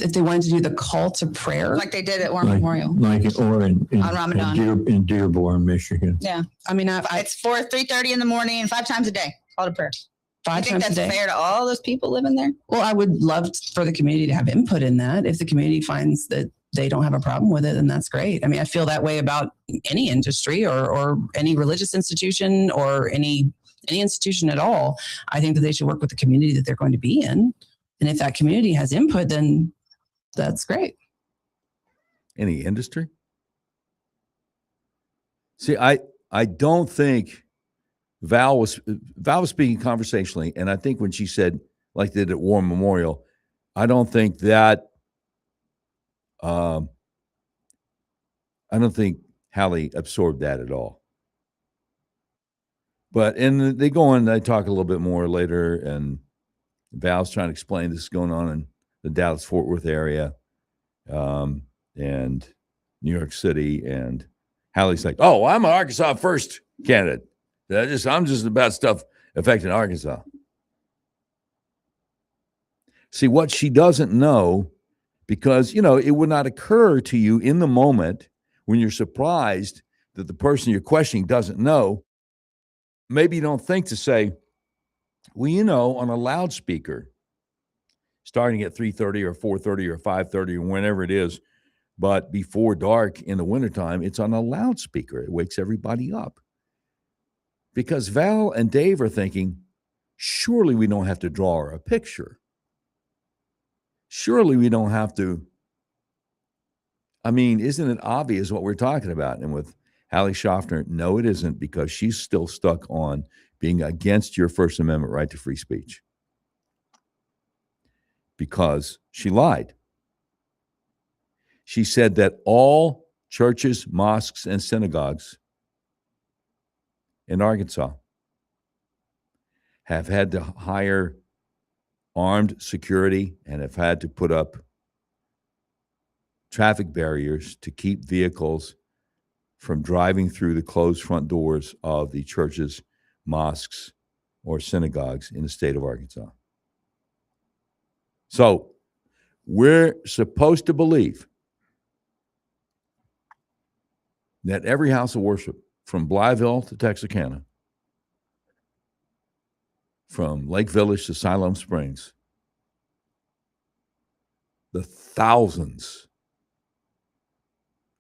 If they wanted to do the call to prayer, Like they did at War like, Memorial. like or in On Ramadan. in Dearborn, Michigan. Yeah. I mean, It's 3:30 in the morning, 5 times a day. Call to prayer. You 5 think times a that's day. fair to all those people living there? Well, I would love for the community to have input in that. If the community finds that they don't have a problem with it, then that's great. I mean, I feel that way about any industry or any religious institution or any institution at all. I think that they should work with the community that they're going to be in. And if that community has input, then that's great. Any industry? See, I don't think Val was speaking conversationally, and I think when she said, like they did at War Memorial, I don't think that I don't think Hallie absorbed that at all. But and they go on, they talk a little bit more later, and Val's trying to explain this is going on in the Dallas-Fort Worth area, and New York City, and Hallie's like, "Oh, I'm an Arkansas first candidate. I'm just about stuff affecting Arkansas." See, what she doesn't know, because, it would not occur to you in the moment when you're surprised that the person you're questioning doesn't know. Maybe you don't think to say, well, on a loudspeaker, starting at 3:30 or 4:30 or 5:30 or whenever it is, but before dark in the wintertime, it's on a loudspeaker. It wakes everybody up. Because Val and Dave are thinking, surely we don't have to draw her a picture. Surely we don't have to. I mean, isn't it obvious what we're talking about? And with Hallie Schaffner, no, it isn't, because she's still stuck on being against your First Amendment right to free speech. Because she lied. She said that all churches, mosques, and synagogues in Arkansas have had to hire armed security and have had to put up traffic barriers to keep vehicles from driving through the closed front doors of the churches, mosques, or synagogues in the state of Arkansas. So we're supposed to believe that every house of worship, from Blytheville to Texarkana, from Lake Village to Siloam Springs, the thousands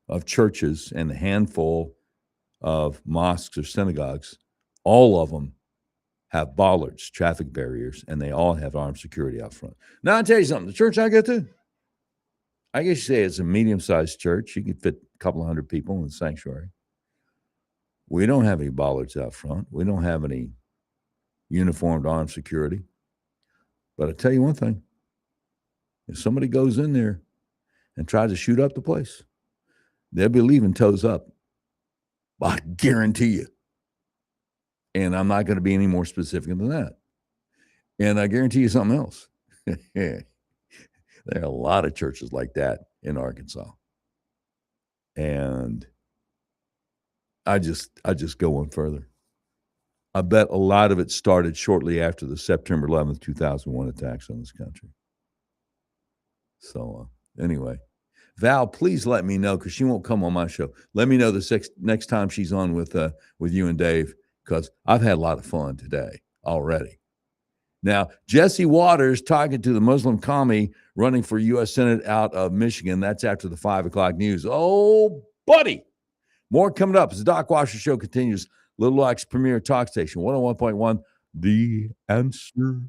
of churches and a handful of mosques or synagogues, all of them have bollards, traffic barriers, and they all have armed security out front. Now, I'll tell you something. The church I go to, I guess you say it's a medium-sized church. You can fit a couple of hundred people in the sanctuary. We don't have any bollards out front. We don't have any uniformed armed security. But I tell you one thing. If somebody goes in there and tries to shoot up the place, they'll be leaving toes up. I guarantee you. And I'm not going to be any more specific than that. And I guarantee you something else. There are a lot of churches like that in Arkansas. And I just go one further. I bet a lot of it started shortly after the September 11th, 2001 attacks on this country. So anyway, Val, please let me know, because she won't come on my show. Let me know the next time she's on with you and Dave, because I've had a lot of fun today already. Now, Jesse Waters talking to the Muslim commie running for U.S. Senate out of Michigan. That's after the 5 o'clock news. Oh, buddy. More coming up as the Doc Washer Show continues. Little Rock's premier talk station, 101.1, The Answer.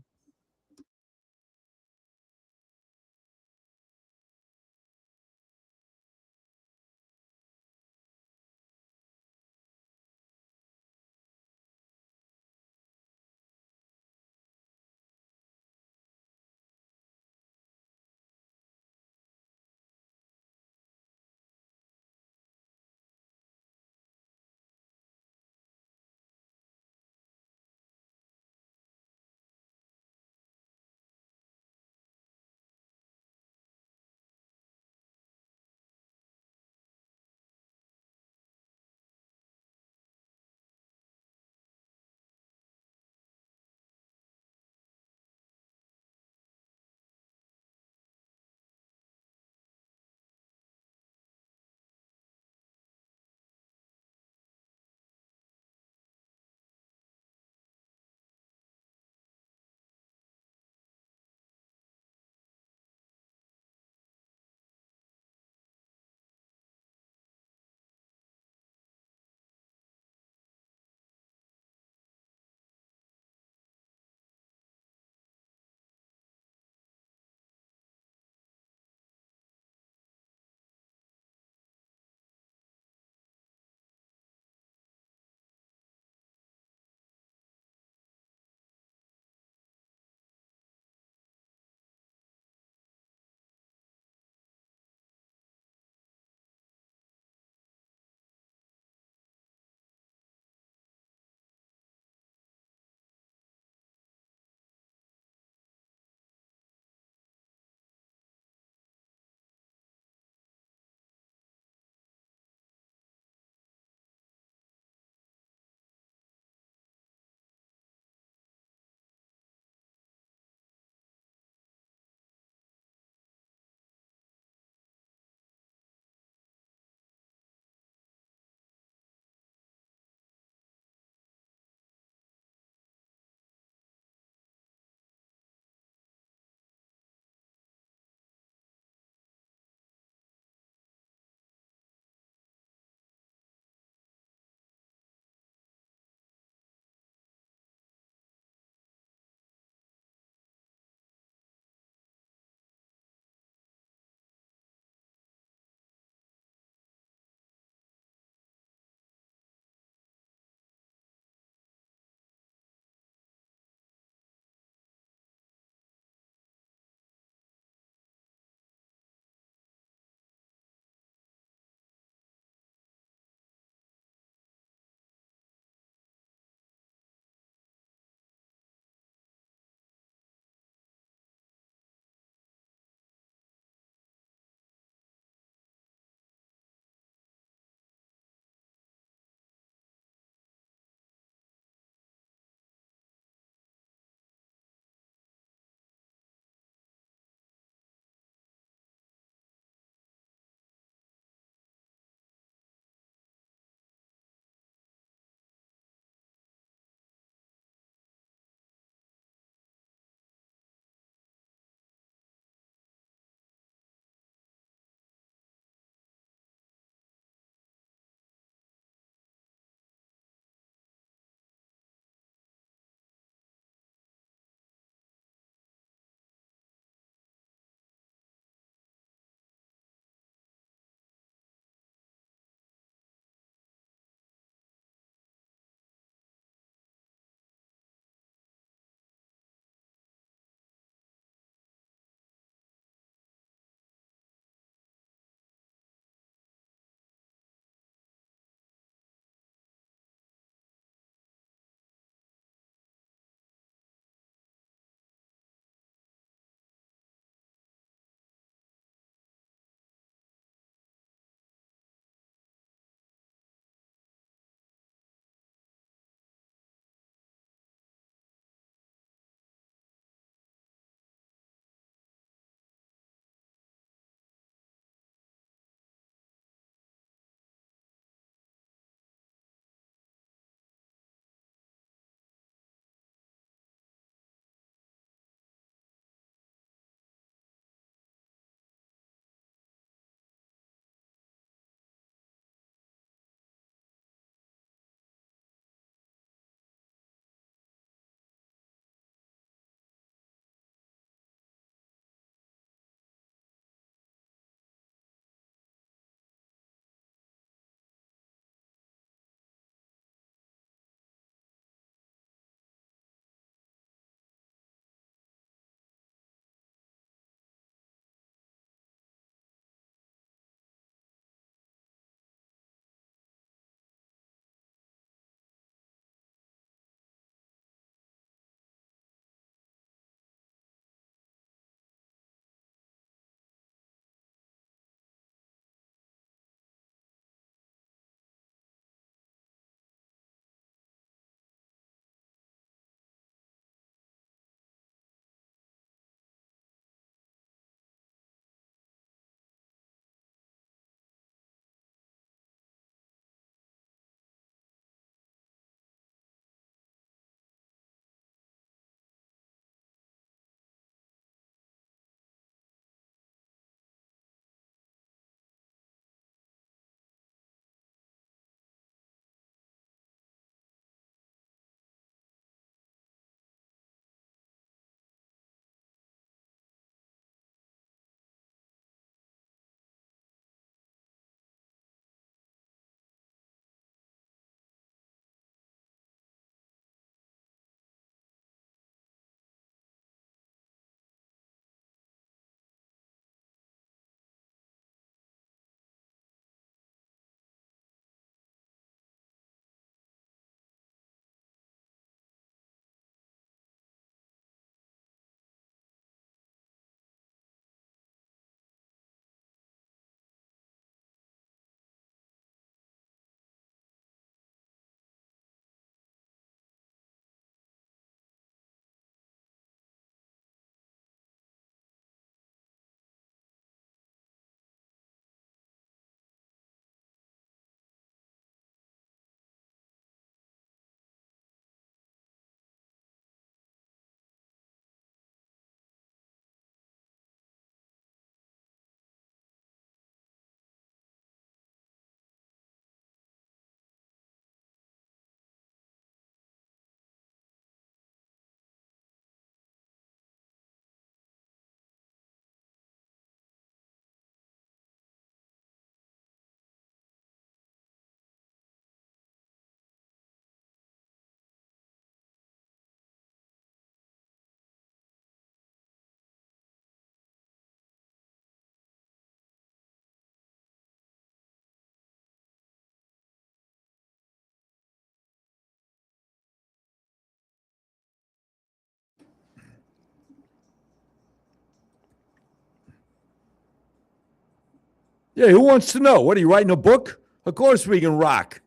Yeah, who wants to know? What, are you writing a book? Of course we can rock.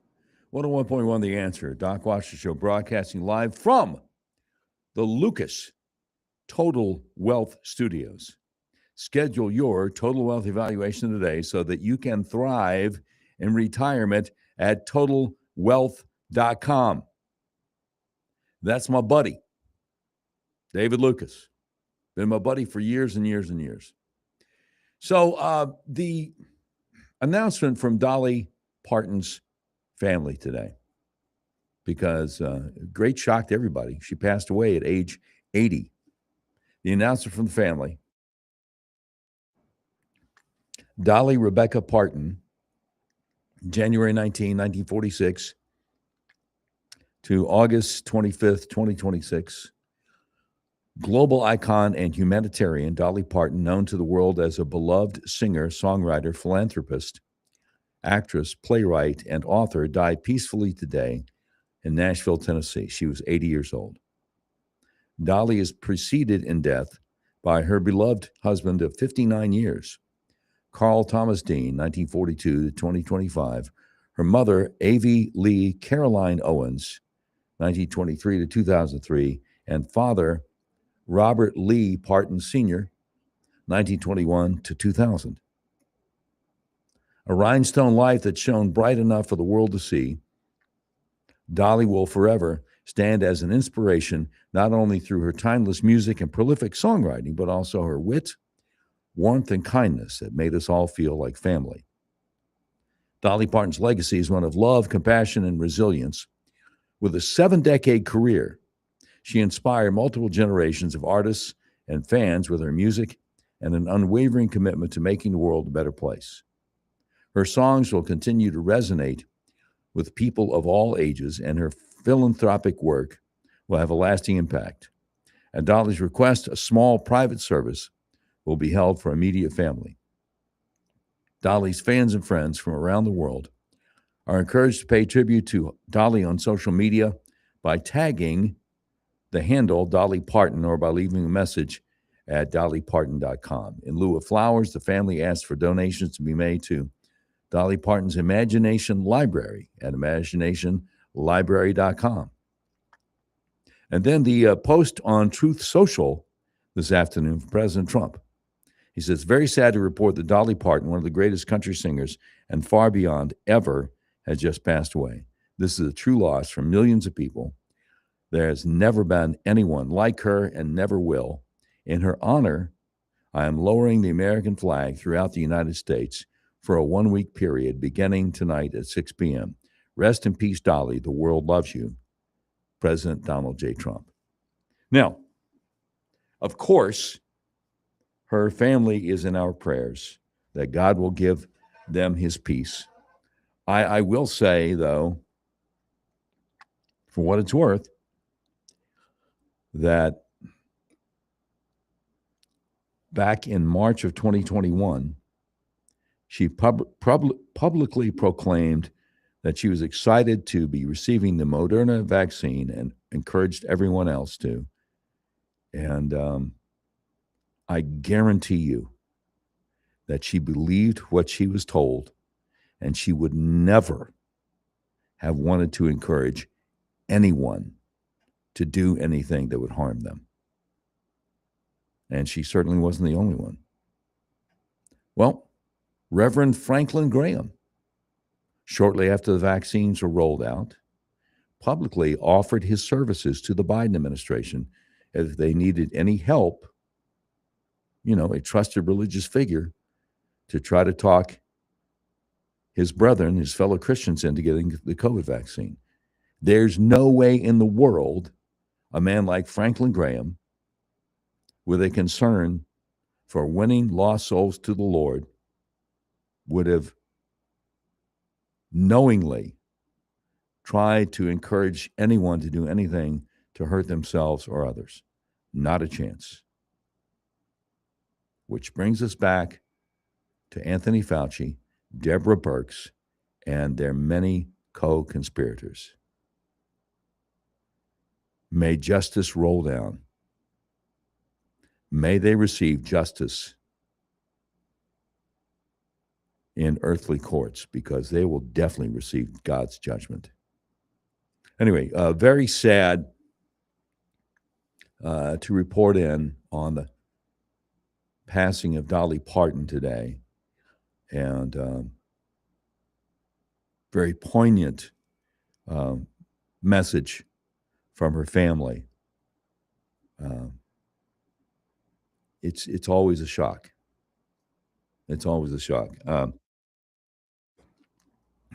101.1 The Answer. Doc Washburn Show, broadcasting live from the Lucas Total Wealth Studios. Schedule your total wealth evaluation today so that you can thrive in retirement at totalwealth.com. That's my buddy, David Lucas. Been my buddy for years and years and years. So the announcement from Dolly Parton's family today, because great shock to everybody. She passed away at age 80. The announcement from the family, Dolly Rebecca Parton, January 19, 1946 to August 25th, 2026. Global icon and humanitarian Dolly Parton, known to the world as a beloved singer, songwriter, philanthropist, actress, playwright, and author, died peacefully today in Nashville, Tennessee. She was 80 years old. Dolly is preceded in death by her beloved husband of 59 years, Carl Thomas Dean, 1942 to 2025. Her mother, Avie Lee Caroline Owens, 1923 to 2003, and father, Robert Lee Parton Sr., 1921 to 2000. A rhinestone life that shone bright enough for the world to see, Dolly will forever stand as an inspiration, not only through her timeless music and prolific songwriting, but also her wit, warmth, and kindness that made us all feel like family. Dolly Parton's legacy is one of love, compassion, and resilience. With a 7-decade career, she inspired multiple generations of artists and fans with her music and an unwavering commitment to making the world a better place. Her songs will continue to resonate with people of all ages, and her philanthropic work will have a lasting impact. At Dolly's request, a small private service will be held for immediate family. Dolly's fans and friends from around the world are encouraged to pay tribute to Dolly on social media by tagging the handle Dolly Parton or by leaving a message at dollyparton.com. In lieu of flowers, the family asked for donations to be made to Dolly Parton's Imagination Library at imaginationlibrary.com. And then the post on Truth Social this afternoon from President Trump. He says, very sad to report that Dolly Parton, one of the greatest country singers and far beyond ever, has just passed away. This is a true loss for millions of people. There has never been anyone like her and never will. In her honor, I am lowering the American flag throughout the United States for a 1-week period beginning tonight at 6 p.m. Rest in peace, Dolly. The world loves you. President Donald J. Trump. Now, of course, her family is in our prayers, that God will give them his peace. I will say, though, for what it's worth, that back in March of 2021, she publicly proclaimed that she was excited to be receiving the Moderna vaccine and encouraged everyone else to. And I guarantee you that she believed what she was told, and she would never have wanted to encourage anyone to do anything that would harm them. And she certainly wasn't the only one. Well, Reverend Franklin Graham, shortly after the vaccines were rolled out, publicly offered his services to the Biden administration if they needed any help, a trusted religious figure, to try to talk his brethren, his fellow Christians, into getting the COVID vaccine. There's no way in the world a man like Franklin Graham, with a concern for winning lost souls to the Lord, would have knowingly tried to encourage anyone to do anything to hurt themselves or others. Not a chance. Which brings us back to Anthony Fauci, Deborah Birx, and their many co-conspirators. May justice roll down. May they receive justice in earthly courts because they will definitely receive God's judgment. Anyway, very sad to report in on the passing of Dolly Parton today, and very poignant message from her family. It's always a shock. It's always a shock.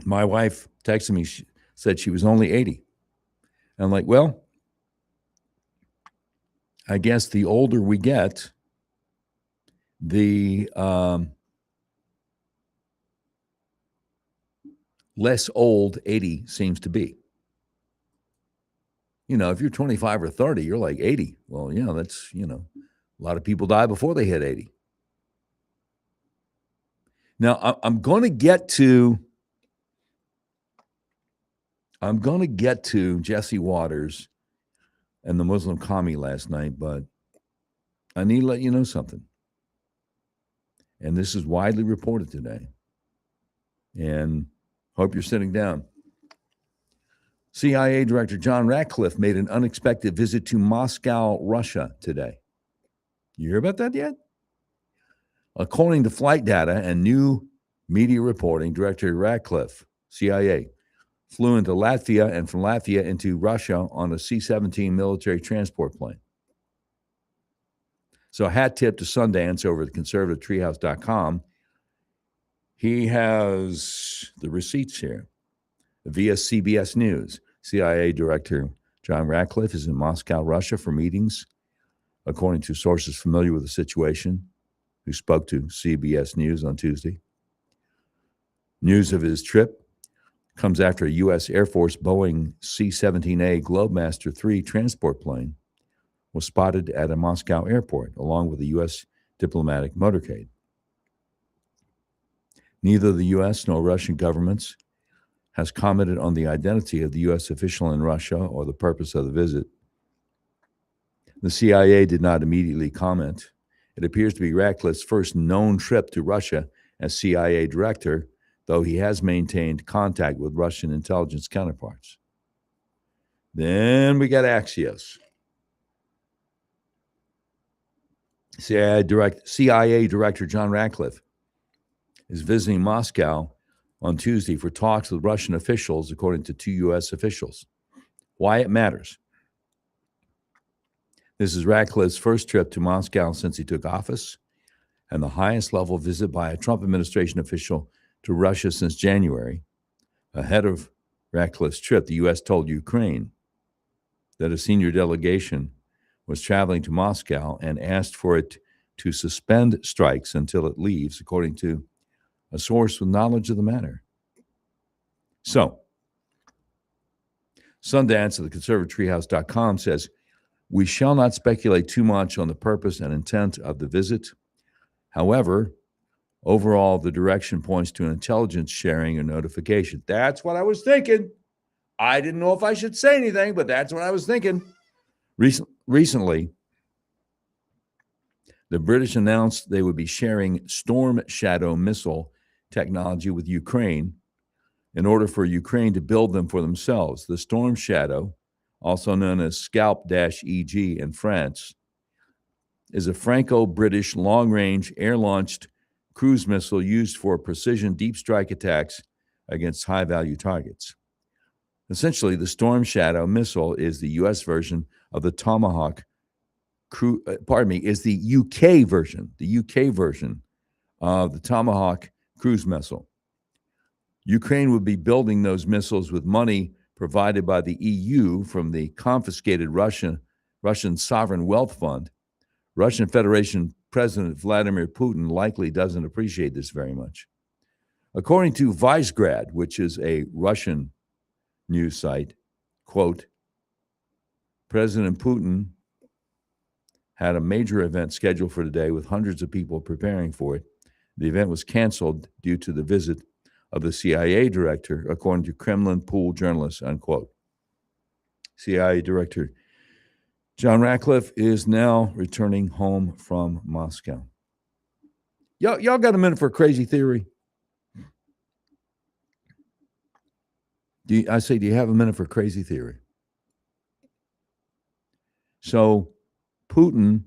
My wife texted me, said she was only 80. And I'm like, well, I guess the older we get, the less old 80 seems to be. You know, if you're 25 or 30, you're like 80. Well, yeah, that's, you know, a lot of people die before they hit 80. Now, I'm going to get to Jesse Waters and the Muslim commie last night, but I need to let you know something. And this is widely reported today. And hope you're sitting down. CIA Director John Ratcliffe made an unexpected visit to Moscow, Russia today. You hear about that yet? According to flight data and new media reporting, Director Ratcliffe, CIA, flew into Latvia and from Latvia into Russia on a C-17 military transport plane. So hat tip to Sundance over at conservativetreehouse.com. He has the receipts here. Via CBS News, CIA Director John Ratcliffe is in Moscow, Russia for meetings, according to sources familiar with the situation, who spoke to CBS News on Tuesday. News of his trip comes after a U.S. Air Force Boeing C-17A Globemaster III transport plane was spotted at a Moscow airport, along with a U.S. diplomatic motorcade. Neither the U.S. nor Russian governments has commented on the identity of the U.S. official in Russia or the purpose of the visit. The CIA did not immediately comment. It appears to be Ratcliffe's first known trip to Russia as CIA director, though he has maintained contact with Russian intelligence counterparts. Then we got Axios. CIA Director John Ratcliffe is visiting Moscow on Tuesday for talks with Russian officials, according to two U.S. officials. Why it matters. This is Ratcliffe's first trip to Moscow since he took office, and the highest level visit by a Trump administration official to Russia since January. Ahead of Ratcliffe's trip, the U.S. told Ukraine that a senior delegation was traveling to Moscow and asked for it to suspend strikes until it leaves, according to a source with knowledge of the matter. So, Sundance of the conservativetreehouse.com says, we shall not speculate too much on the purpose and intent of the visit. However, overall, the direction points to an intelligence sharing or notification. That's what I was thinking. I didn't know if I should say anything, but that's what I was thinking. Recently, the British announced they would be sharing Storm Shadow missile technology with Ukraine in order for Ukraine to build them for themselves. The Storm Shadow, also known as Scalp-EG in France, is a Franco-British long-range air-launched cruise missile used for precision deep strike attacks against high-value targets. Essentially, the Storm Shadow missile is the U.S. version of the Tomahawk is the UK version of the Tomahawk cruise missile. Ukraine would be building those missiles with money provided by the EU from the confiscated Russian Sovereign Wealth Fund. Russian Federation President Vladimir Putin likely doesn't appreciate this very much. According to Visegrad, which is a Russian news site, quote, President Putin had a major event scheduled for today with hundreds of people preparing for it. The event was canceled due to the visit of the CIA director, according to Kremlin pool journalists, unquote. CIA director John Ratcliffe is now returning home from Moscow. Y'all got a minute for a crazy theory? I say, do you have a minute for crazy theory? So Putin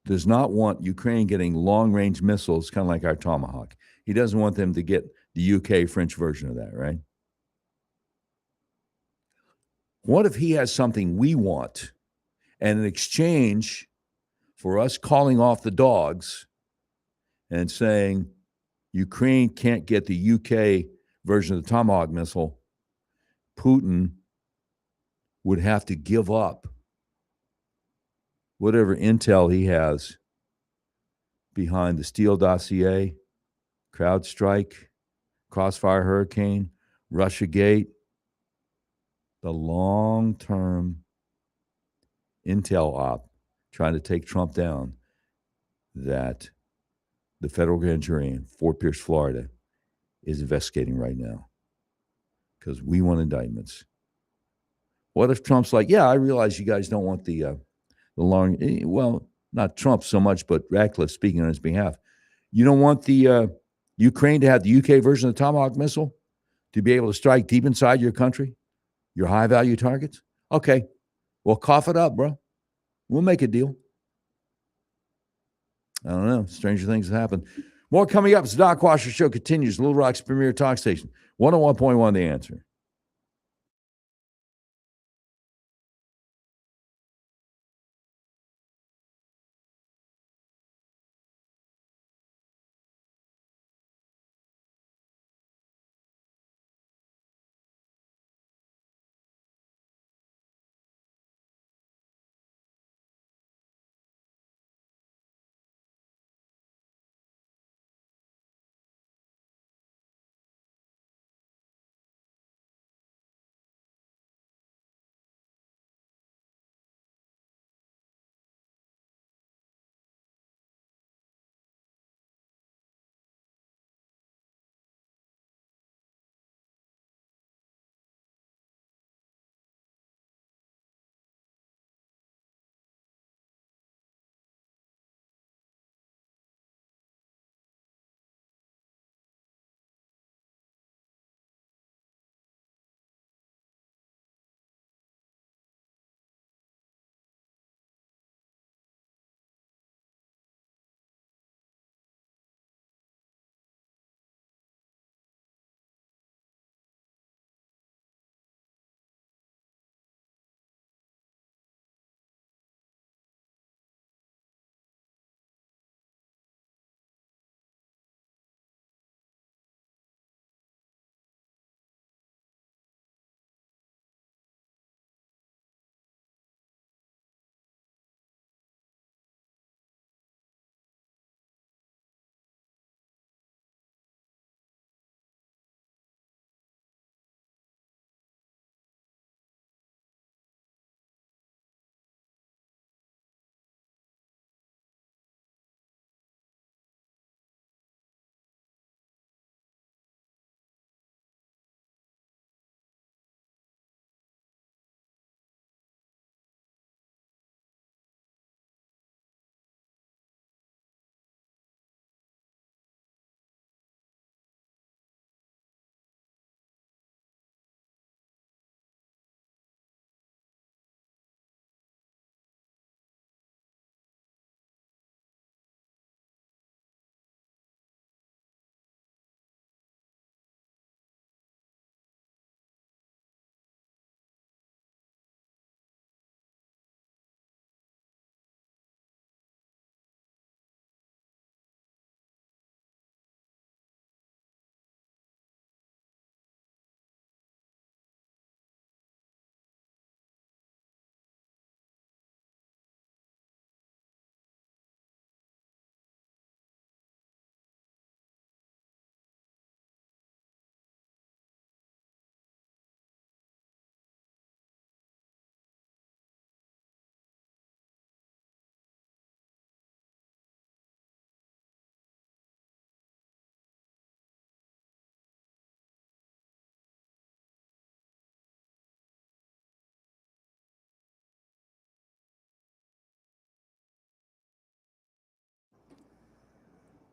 does not want Ukraine getting long-range missiles, kind of like our Tomahawk. He doesn't want them to get the UK French version of that, right? What if he has something we want, and in exchange for us calling off the dogs and saying Ukraine can't get the UK version of the Tomahawk missile, Putin would have to give up whatever intel he has behind the Steele dossier, CrowdStrike, Crossfire Hurricane, Russiagate, the long-term intel op trying to take Trump down that the federal grand jury in Fort Pierce, Florida is investigating right now because we want indictments. What if Trump's like, yeah, I realize you guys don't want the long, well, not Trump so much, but Ratcliffe speaking on his behalf. You don't want the Ukraine to have the UK version of the Tomahawk missile to be able to strike deep inside your country, your high-value targets? Okay, well, cough it up, bro. We'll make a deal. I don't know. Stranger things have happened. More coming up as the Doc Washer Show continues. Little Rock's premier talk station, 101.1 The Answer.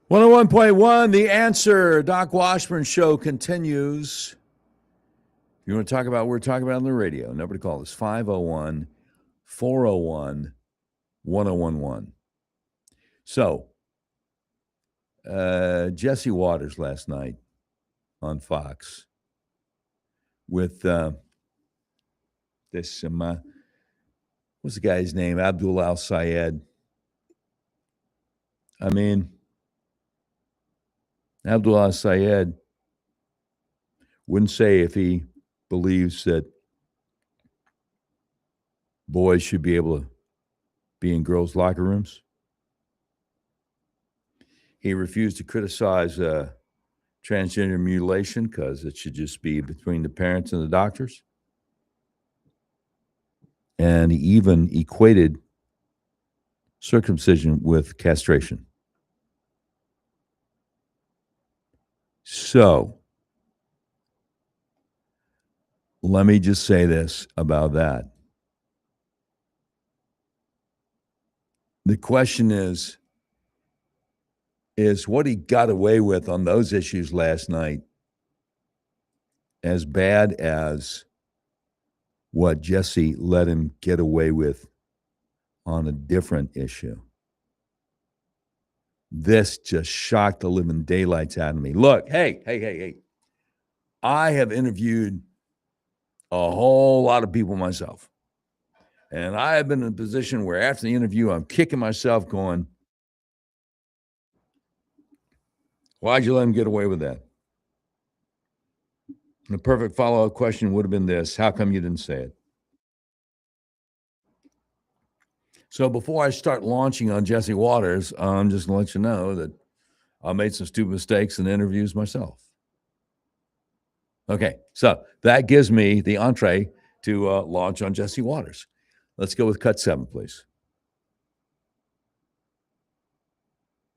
.1 The Answer. Doc Washburn Show continues. You want to talk about what we're talking about on the radio? Number to call is 501 401 1011. So, Jesse Waters last night on Fox with this, what's the guy's name? Abdul Al Sayed. I mean, Abdul Al Sayed wouldn't say if he believes that boys should be able to be in girls' locker rooms. He refused to criticize transgender mutilation because it should just be between the parents and the doctors. And he even equated circumcision with castration. So, let me just say this about that. The question is what he got away with on those issues last night as bad as what Jesse let him get away with on a different issue? This just shocked the living daylights out of me. Look, hey. I have interviewed a whole lot of people myself. And I have been in a position where after the interview, I'm kicking myself going, why'd you let him get away with that? And the perfect follow-up question would have been this: how come you didn't say it? So before I start launching on Jesse Waters, I'm just going to let you know that I made some stupid mistakes in interviews myself. Okay, so that gives me the entree to launch on Jesse Waters. Let's go with cut 7, please.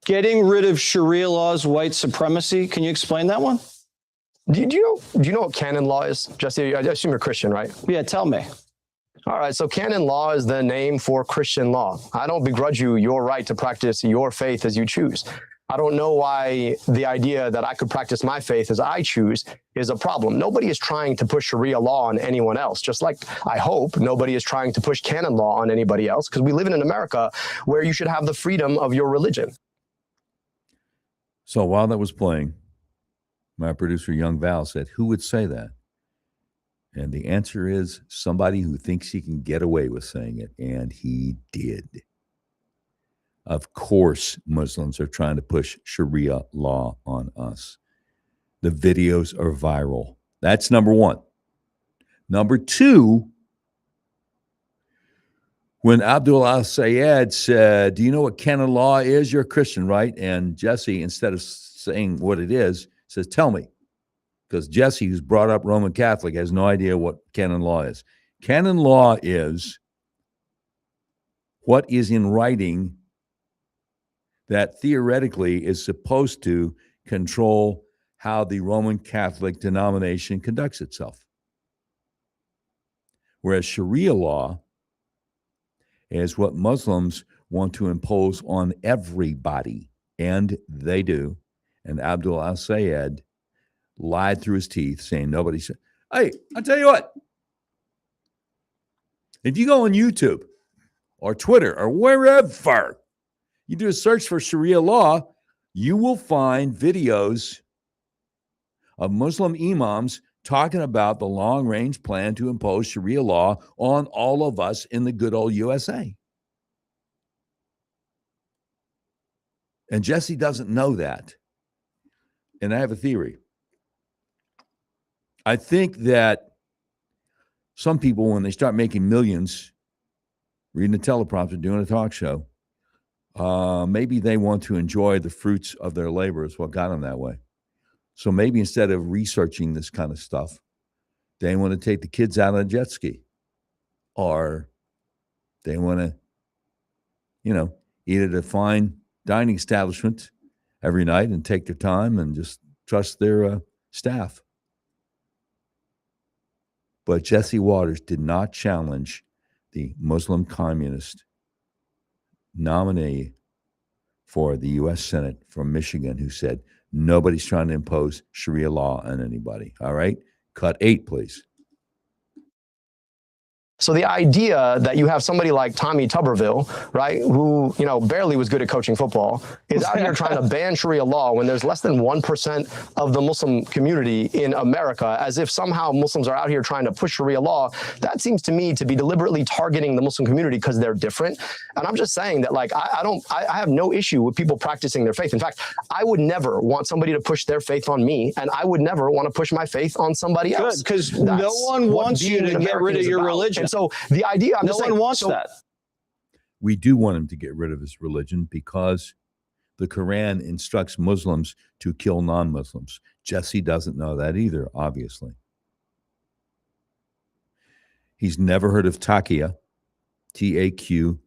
Getting rid of Sharia law's white supremacy. Can you explain that one? Do you know what canon law is? Jesse, I assume you're Christian, right? Yeah, tell me. All right, so canon law is the name for Christian law. I don't begrudge you your right to practice your faith as you choose. I don't know why the idea that I could practice my faith as I choose is a problem. Nobody is trying to push Sharia law on anyone else, just like I hope nobody is trying to push canon law on anybody else, because we live in America where you should have the freedom of your religion. So while that was playing, my producer, Young Val, said, who would say that? And the answer is somebody who thinks he can get away with saying it, and he did. Of course, Muslims are trying to push Sharia law on us. The videos are viral. That's number one. Number two, when Abdul Al Sayed said, do you know what canon law is? You're a Christian, right? And Jesse, instead of saying what it is, says, tell me. Because Jesse, who's brought up Roman Catholic, has no idea what canon law is. Canon law is what is in writing that theoretically is supposed to control how the Roman Catholic denomination conducts itself. Whereas Sharia law is what Muslims want to impose on everybody, and they do. And Abdul Al Sayed lied through his teeth, saying nobody said. Hey, I'll tell you what. If you go on YouTube or Twitter or wherever, you do a search for Sharia law, you will find videos of Muslim imams talking about the long-range plan to impose Sharia law on all of us in the good old USA. And Jesse doesn't know that. And I have a theory. I think that some people, when they start making millions, reading a teleprompter, doing a talk show, maybe they want to enjoy the fruits of their labor is what got them that way. So maybe instead of researching this kind of stuff, they want to take the kids out on a jet ski, or they want to, eat at a fine dining establishment every night and take their time and just trust their staff. But Jesse Waters did not challenge the Muslim communist nominee for the U.S. Senate from Michigan, who said, nobody's trying to impose Sharia law on anybody. All right? Cut 8, please. So the idea that you have somebody like Tommy Tuberville, right, who, you know, barely was good at coaching football, is out here trying to ban Sharia law when there's less than 1% of the Muslim community in America, as if somehow Muslims are out here trying to push Sharia law, that seems to me to be deliberately targeting the Muslim community because they're different. And I'm just saying that, like, I have no issue with people practicing their faith. In fact, I would never want somebody to push their faith on me, and I would never want to push my faith on somebody else. Good, because no one wants you to get rid of your religion. And so the idea, I'm No just one saying, wants so that. We do want him to get rid of his religion because the Quran instructs Muslims to kill non-Muslims. Jesse doesn't know that either, obviously. He's never heard of Taqiyya, Taqiyya,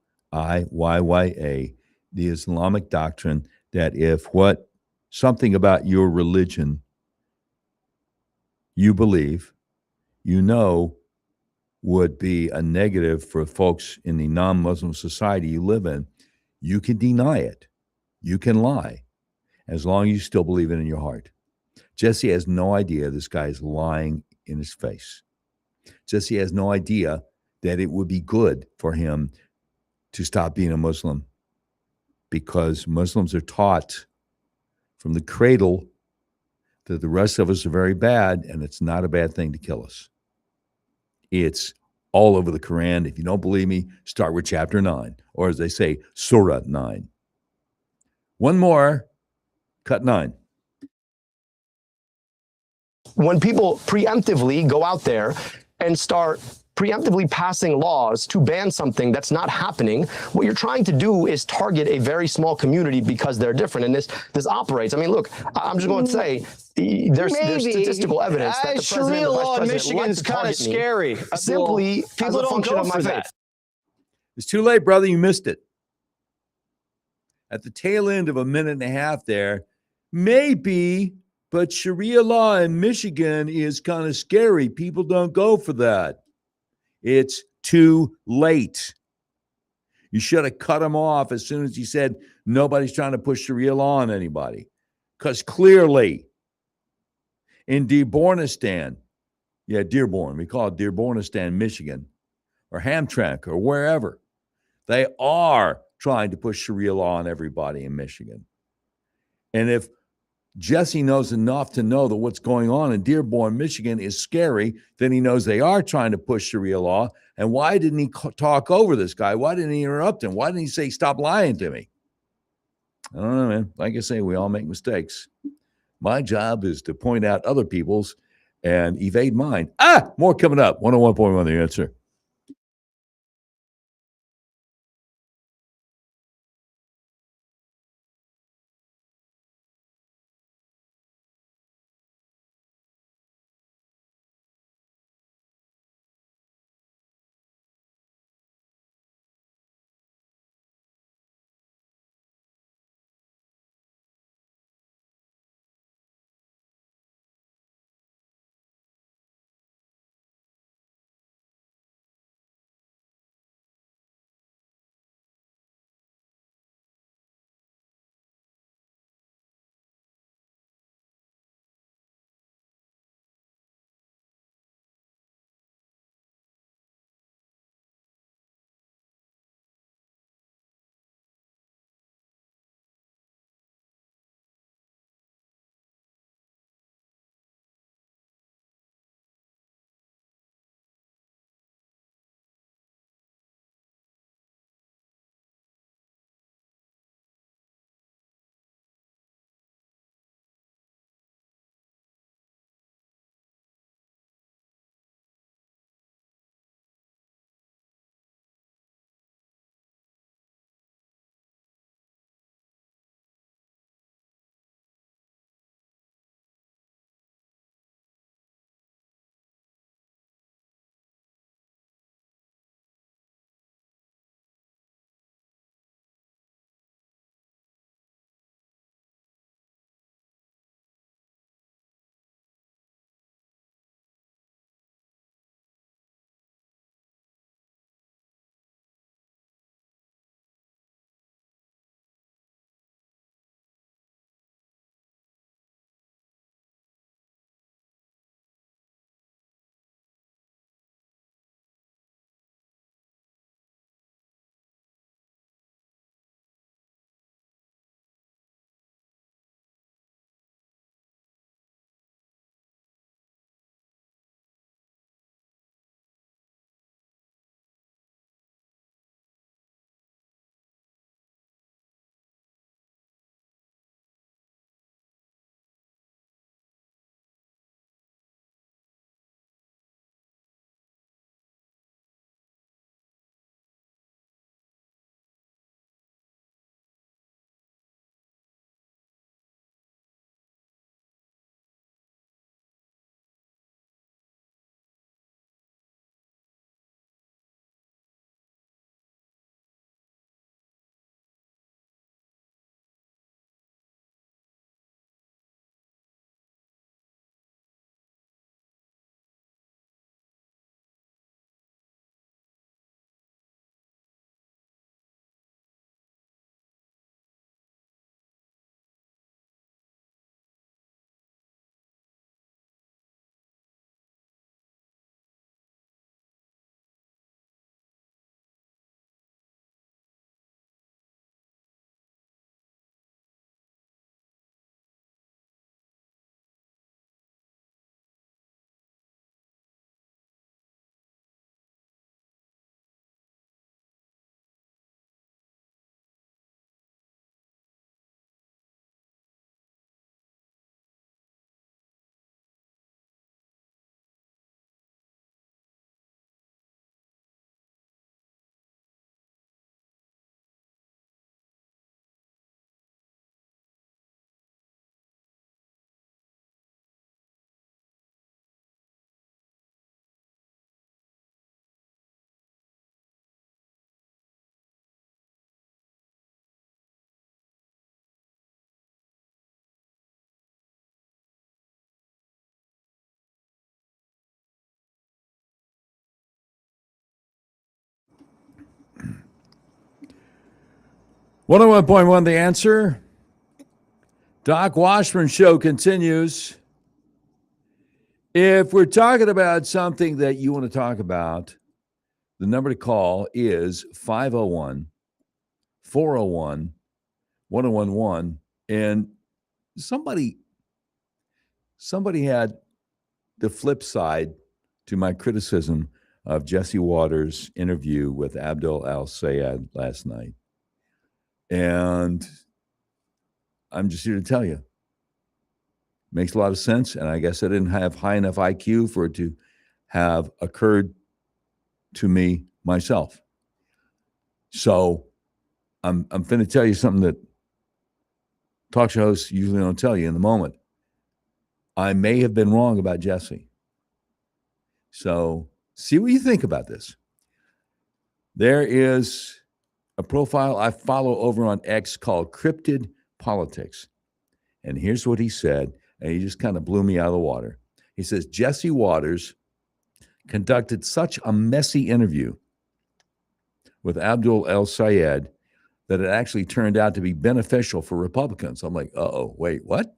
the Islamic doctrine that if something about your religion you believe, you know, would be a negative for folks in the non-Muslim society you live in, you can deny it. You can lie as long as you still believe it in your heart. Jesse has no idea this guy is lying in his face. Jesse has no idea that it would be good for him to stop being a Muslim because Muslims are taught from the cradle that the rest of us are very bad and it's not a bad thing to kill us. It's all over the Quran. If you don't believe me, start with chapter 9, or as they say, Surah 9. One more, cut 9. when people preemptively go out there and start preemptively passing laws to ban something that's not happening, what you're trying to do is target a very small community because they're different. And this operates. I mean, look, I'm just going to say there's statistical evidence that the president, Sharia the vice law in president Michigan like is to kind of target me scary. simply People as a don't function go of my for faith. that. It's too late, brother. You missed it. At the tail end of a minute and a half there, maybe, but Sharia law in Michigan is kind of scary. People don't go for that. It's too late. You should have cut him off as soon as he said nobody's trying to push Sharia law on anybody. Because clearly in Dearbornistan, Dearborn, we call it Dearbornistan, Michigan, or Hamtramck, or wherever, they are trying to push Sharia law on everybody in Michigan. And if Jesse knows enough to know that what's going on in Dearborn, Michigan is scary, then he knows they are trying to push Sharia law. And why didn't he talk over this guy? Why didn't he interrupt him? Why didn't he say, stop lying to me? I don't know, man. Like I say, we all make mistakes. My job is to point out other people's and evade mine. More coming up. 101.1 The Answer. 101.1 The Answer. Doc Washburn Show continues. If we're talking about something that you want to talk about, the number to call is 501 401 1011. And somebody had the flip side to my criticism of Jesse Waters' interview with Abdul Al-Sayed last night. And I'm just here to tell you, makes a lot of sense. And I guess I didn't have high enough IQ for it to have occurred to me myself. So I'm going to tell you something that talk show hosts usually don't tell you in the moment. I may have been wrong about Jesse. So see what you think about this. There is a profile I follow over on X called Cryptid Politics. And here's what he said, and he just kind of blew me out of the water. He says, Jesse Waters conducted such a messy interview with Abdul El-Sayed that it actually turned out to be beneficial for Republicans. I'm like, uh-oh, wait, what?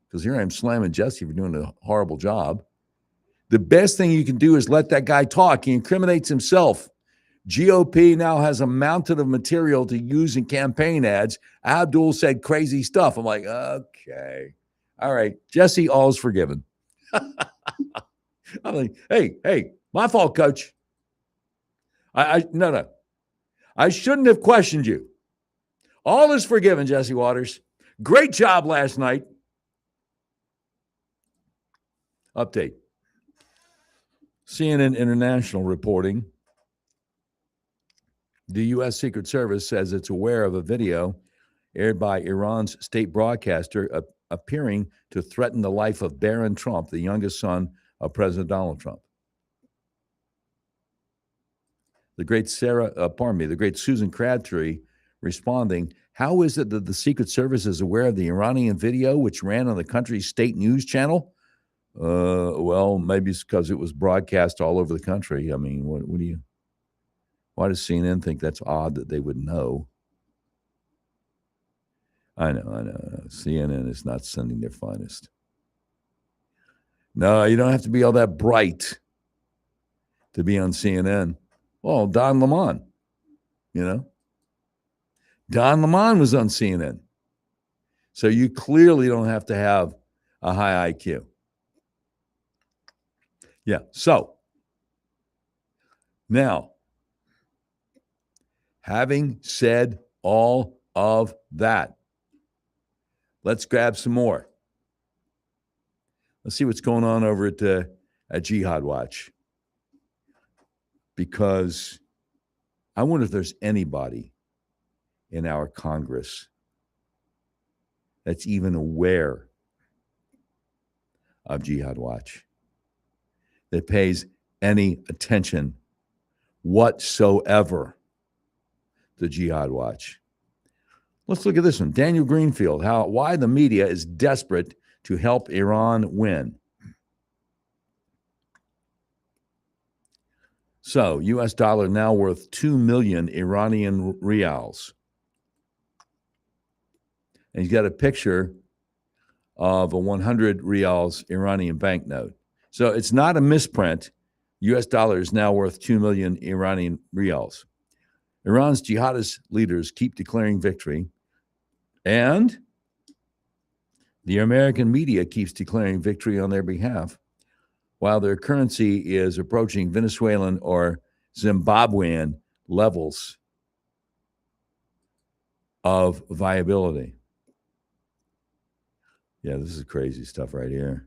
Because here I am slamming Jesse for doing a horrible job. The best thing you can do is let that guy talk. He incriminates himself. GOP now has a mountain of material to use in campaign ads. Abdul said crazy stuff. I'm like, okay. All right. Jesse, all's forgiven. I'm like, hey, my fault, coach. No. I shouldn't have questioned you. All is forgiven, Jesse Waters. Great job last night. Update. CNN International reporting. The U.S. Secret Service says it's aware of a video aired by Iran's state broadcaster appearing to threaten the life of Barron Trump, the youngest son of President Donald Trump. The great Susan Crabtree responding, how is it that the Secret Service is aware of the Iranian video which ran on the country's state news channel? Well, maybe it's because it was broadcast all over the country. I mean, why does CNN think that's odd that they would know? I know. CNN is not sending their finest. No, you don't have to be all that bright to be on CNN. Well, Don Lemon, Don Lemon was on CNN. So you clearly don't have to have a high IQ. Yeah, so now, having said all of that, let's grab some more. Let's see what's going on over at Jihad Watch. Because I wonder if there's anybody in our Congress that's even aware of Jihad Watch, that pays any attention whatsoever to Jihad Watch. Let's look at this one. Daniel Greenfield, why the media is desperate to help Iran win. So, U.S. dollar now worth 2 million Iranian rials. And he's got a picture of a 100 rials Iranian banknote. So it's not a misprint. U.S. dollar is now worth 2 million Iranian rials. Iran's jihadist leaders keep declaring victory, and the American media keeps declaring victory on their behalf, while their currency is approaching Venezuelan or Zimbabwean levels of viability. Yeah, this is crazy stuff right here.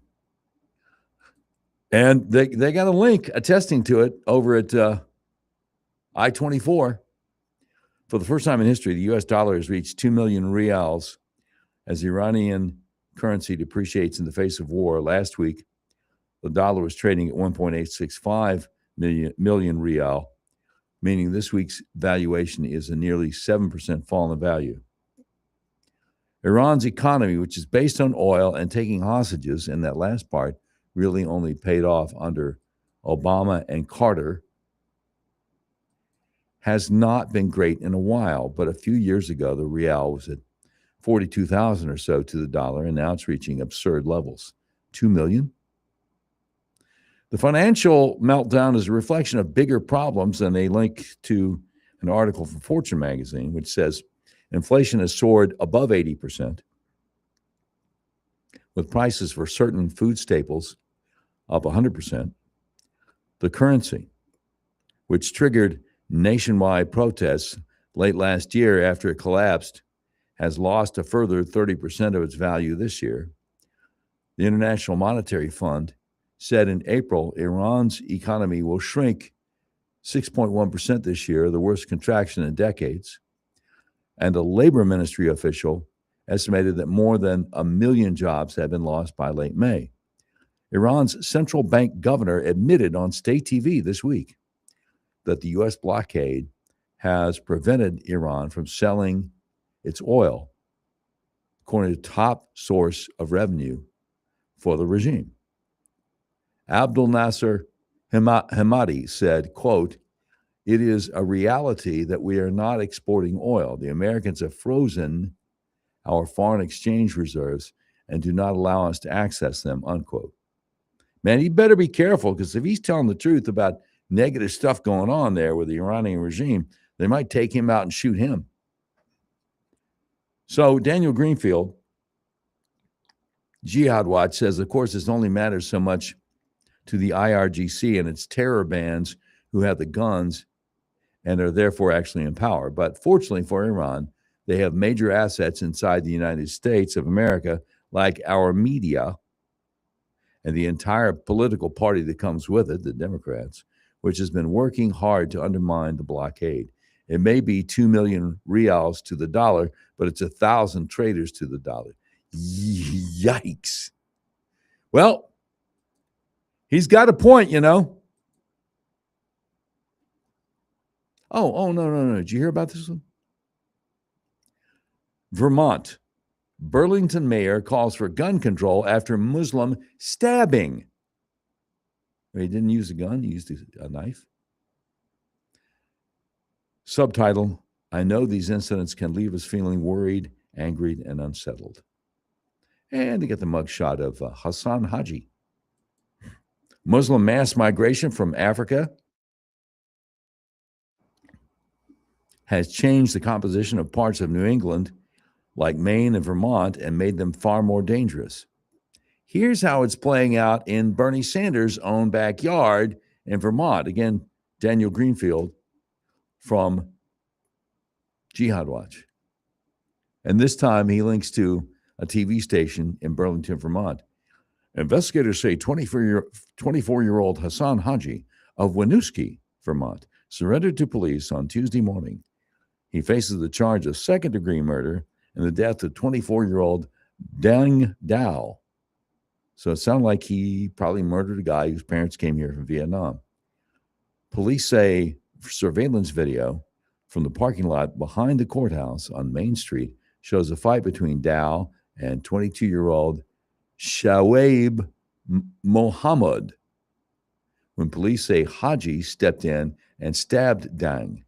And they got a link attesting to it over at I-24. For the first time in history, the U.S. dollar has reached 2 million rials as Iranian currency depreciates in the face of war. Last week, the dollar was trading at 1.865 million rial, meaning this week's valuation is a nearly 7% fall in value. Iran's economy, which is based on oil and taking hostages, and that last part really only paid off under Obama and Carter, has not been great in a while, but a few years ago, the real was at 42,000 or so to the dollar, and now it's reaching absurd levels. 2 million? The financial meltdown is a reflection of bigger problems, and they link to an article from Fortune magazine, which says inflation has soared above 80%, with prices for certain food staples up 100%. The currency, which triggered nationwide protests late last year after it collapsed, has lost a further 30% of its value this year. The International Monetary Fund said in April Iran's economy will shrink 6.1% this year, the worst contraction in decades. And a labor ministry official estimated that more than 1 million jobs have been lost by late May. Iran's central bank governor admitted on state TV this week that the U.S. blockade has prevented Iran from selling its oil, according to top source of revenue for the regime. Abdul Nasser Hamadi said, quote, "It is a reality that we are not exporting oil. The Americans have frozen our foreign exchange reserves and do not allow us to access them," unquote. Man, he better be careful, because if he's telling the truth about negative stuff going on there with the Iranian regime, they might take him out and shoot him. So Daniel Greenfield, Jihad Watch, says, of course, this only matters so much to the IRGC and its terror bands who have the guns and are therefore actually in power. But fortunately for Iran, they have major assets inside the United States of America, like our media and the entire political party that comes with it, the Democrats, which has been working hard to undermine the blockade. It may be 2 million reals to the dollar, but it's 1,000 traders to the dollar. Yikes. Well, he's got a point, you know. Oh, no. Did you hear about this one? Vermont. Burlington mayor calls for gun control after Muslim stabbing. He didn't use a gun, he used a knife. Subtitle, I know these incidents can leave us feeling worried, angry, and unsettled. And to get the mugshot of Hassan Haji. Muslim mass migration from Africa has changed the composition of parts of New England, like Maine and Vermont, and made them far more dangerous. Here's how it's playing out in Bernie Sanders' own backyard in Vermont. Again, Daniel Greenfield from Jihad Watch. And this time he links to a TV station in Burlington, Vermont. Investigators say 24-year-old Hassan Haji of Winooski, Vermont, surrendered to police on Tuesday morning. He faces the charge of second-degree murder and the death of 24-year-old Dang Dao. So it sounded like he probably murdered a guy whose parents came here from Vietnam. Police say surveillance video from the parking lot behind the courthouse on Main Street shows a fight between Dao and 22-year-old Shawaib Mohammed, when police say Haji stepped in and stabbed Dang.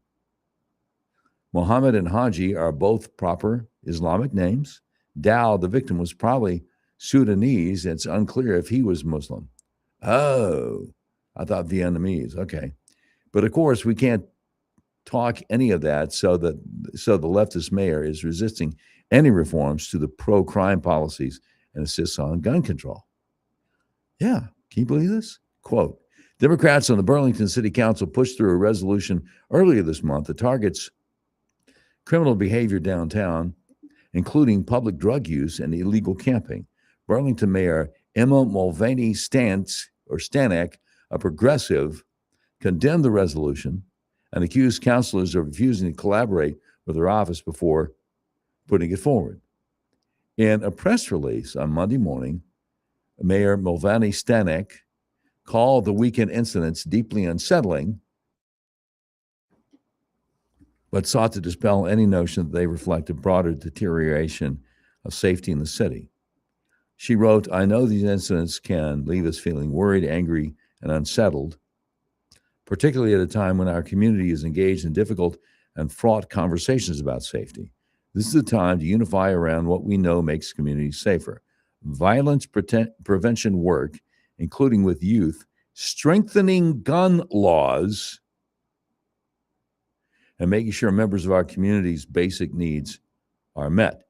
Mohammed and Haji are both proper Islamic names. Dao, the victim, was probably Sudanese. It's unclear if he was Muslim. Oh, I thought Vietnamese. Okay. But of course, we can't talk any of that, so the leftist mayor is resisting any reforms to the pro-crime policies and insists on gun control. Yeah, can you believe this? Quote, Democrats on the Burlington City Council pushed through a resolution earlier this month that targets criminal behavior downtown, including public drug use and illegal camping. Burlington Mayor Emma Mulvaney Stanek, a progressive, condemned the resolution and accused councilors of refusing to collaborate with her office before putting it forward. In a press release on Monday morning, Mayor Mulvaney Stanek called the weekend incidents deeply unsettling, but sought to dispel any notion that they reflect a broader deterioration of safety in the city. She wrote, I know these incidents can leave us feeling worried, angry, and unsettled. particularly at a time when our community is engaged in difficult and fraught conversations about safety. This is the time to unify around what we know makes communities safer. Violence prevention work, including with youth, strengthening gun laws, and making sure members of our community's basic needs are met.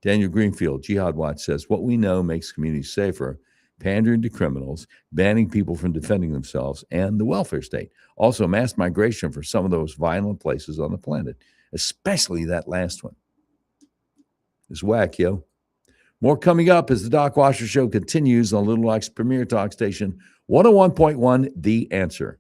Daniel Greenfield, Jihad Watch, says what we know makes communities safer: pandering to criminals, banning people from defending themselves, and the welfare state. Also, mass migration for some of those violent places on the planet, especially that last one. It's whack, yo. More coming up as the Doc Washer Show continues on Little Rock's premier talk station, 101.1 The Answer.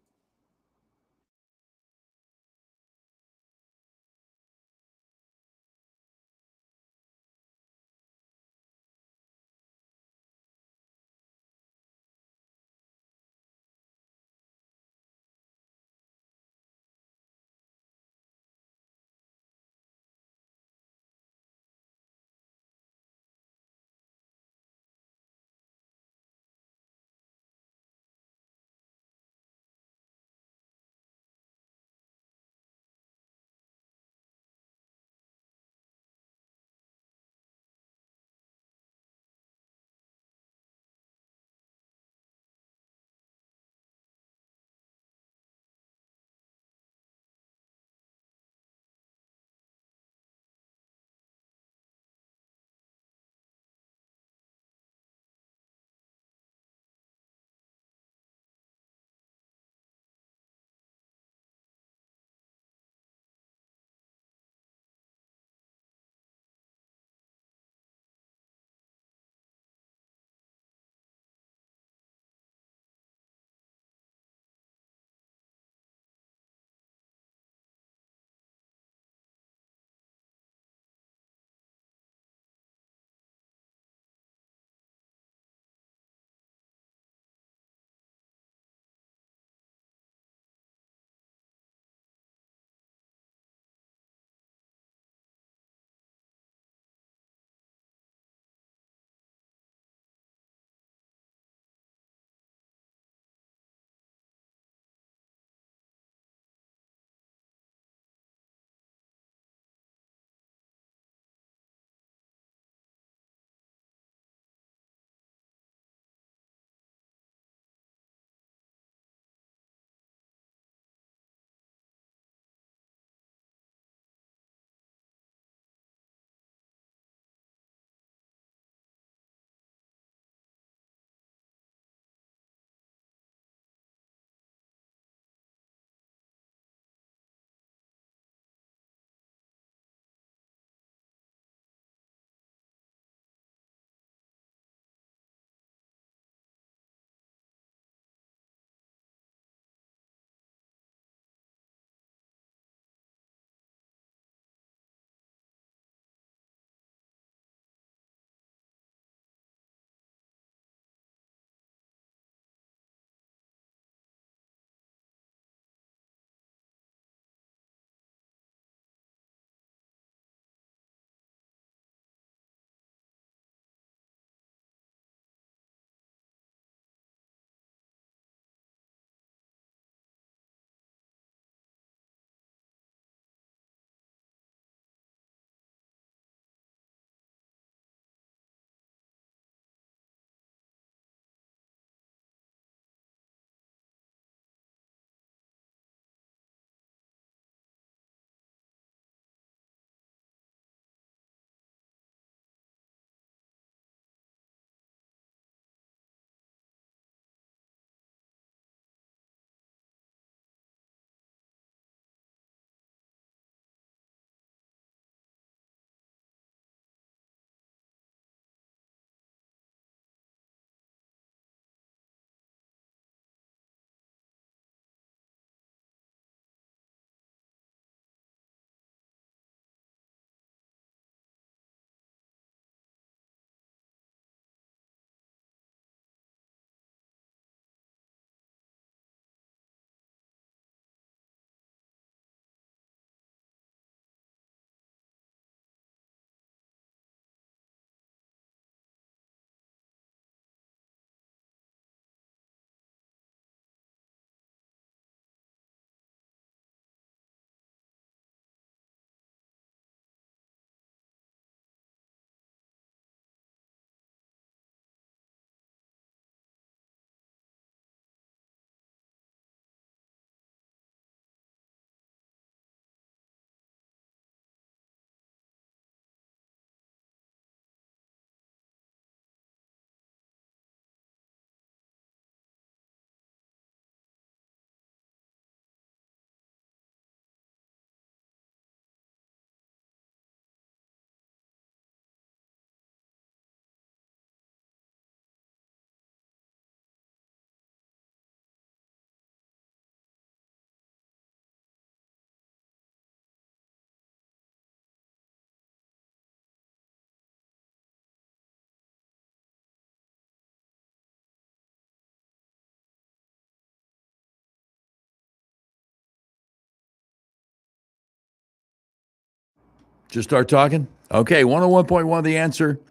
Just start talking? Okay, 101.1 The Answer.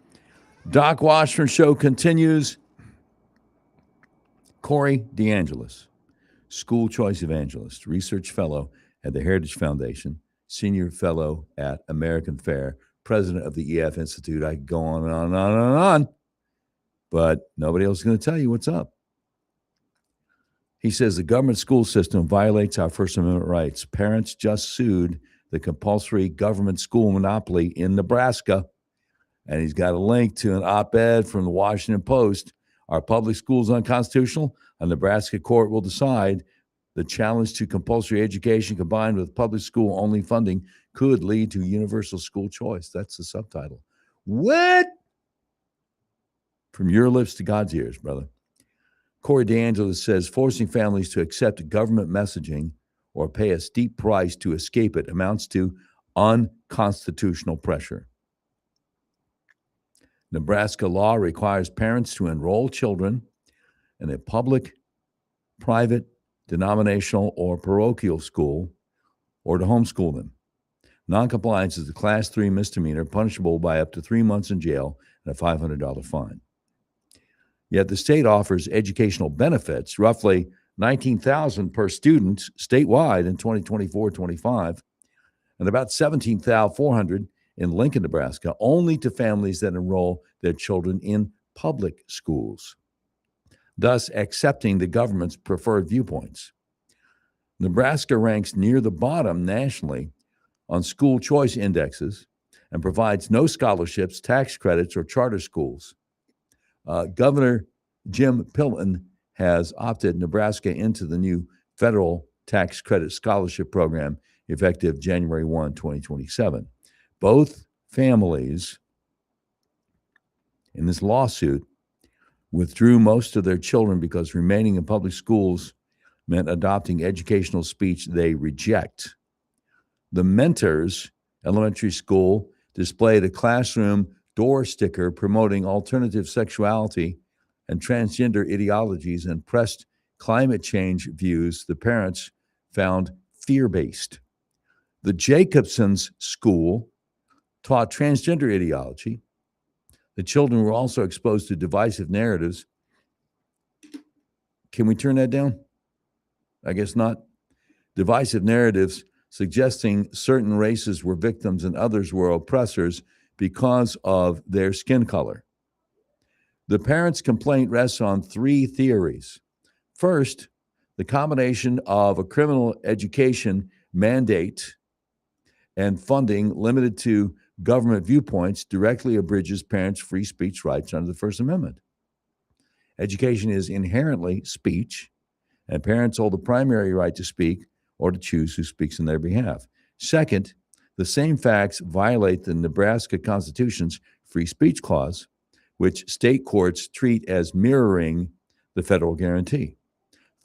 Doc Washburn Show continues. Corey DeAngelis, School Choice Evangelist, Research Fellow at the Heritage Foundation, Senior Fellow at American Fair, President of the EF Institute. I could go on and on and on and on, but nobody else is going to tell you what's up. He says the government school system violates our First Amendment rights. Parents just sued the compulsory government school monopoly in Nebraska. And he's got a link to an op-ed from the Washington Post. Are public schools unconstitutional? A Nebraska court will decide. The challenge to compulsory education combined with public school only funding could lead to universal school choice. That's the subtitle. What? From your lips to God's ears, brother. Corey DeAngelis says forcing families to accept government messaging or pay a steep price to escape it amounts to unconstitutional pressure. Nebraska law requires parents to enroll children in a public, private, denominational, or parochial school or to homeschool them. Noncompliance is a Class 3 misdemeanor punishable by up to 3 months in jail and a $500 fine. Yet the state offers educational benefits, roughly $19,000 per student statewide in 2024-25, and about $17,400 in Lincoln, Nebraska, only to families that enroll their children in public schools, thus accepting the government's preferred viewpoints. Nebraska ranks near the bottom nationally on school choice indexes and provides no scholarships, tax credits, or charter schools. Governor Jim Pilton has opted Nebraska into the new federal tax credit scholarship program effective January 1, 2027. Both families in this lawsuit withdrew most of their children because remaining in public schools meant adopting educational speech they reject. The Mentors Elementary School displayed a classroom door sticker promoting alternative sexuality and transgender ideologies and pressed climate change views the parents found fear-based. The Jacobson's School taught transgender ideology. The children were also exposed to divisive narratives. Can we turn that down? I guess not. Divisive narratives suggesting certain races were victims and others were oppressors because of their skin color. The parents' complaint rests on 3 theories. First, the combination of a criminal education mandate and funding limited to government viewpoints directly abridges parents' free speech rights under the First Amendment. Education is inherently speech, and parents hold the primary right to speak or to choose who speaks in their behalf. Second, the same facts violate the Nebraska Constitution's free speech clause, which state courts treat as mirroring the federal guarantee.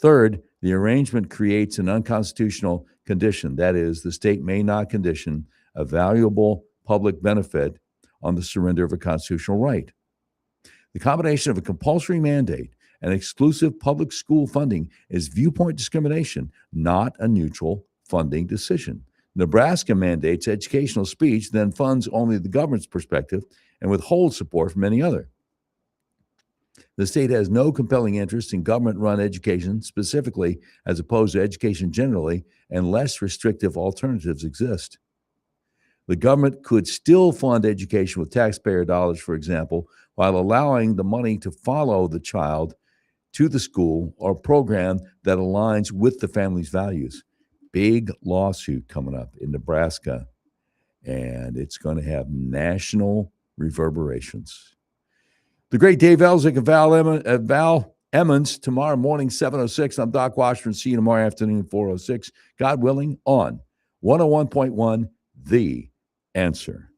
Third, the arrangement creates an unconstitutional condition. That is, the state may not condition a valuable public benefit on the surrender of a constitutional right. The combination of a compulsory mandate and exclusive public school funding is viewpoint discrimination, not a neutral funding decision. Nebraska mandates educational speech, then funds only the government's perspective and withholds support from any other. The state has no compelling interest in government-run education specifically, as opposed to education generally, and less restrictive alternatives exist. The government could still fund education with taxpayer dollars, for example, while allowing the money to follow the child to the school or program that aligns with the family's values. Big lawsuit coming up in Nebraska, and it's going to have national reverberations. The great Dave Elzick and Val Emmons tomorrow morning, 7:06. I'm Doc Washburn. See you tomorrow afternoon, 4:06. God willing, on 101.1 The Answer.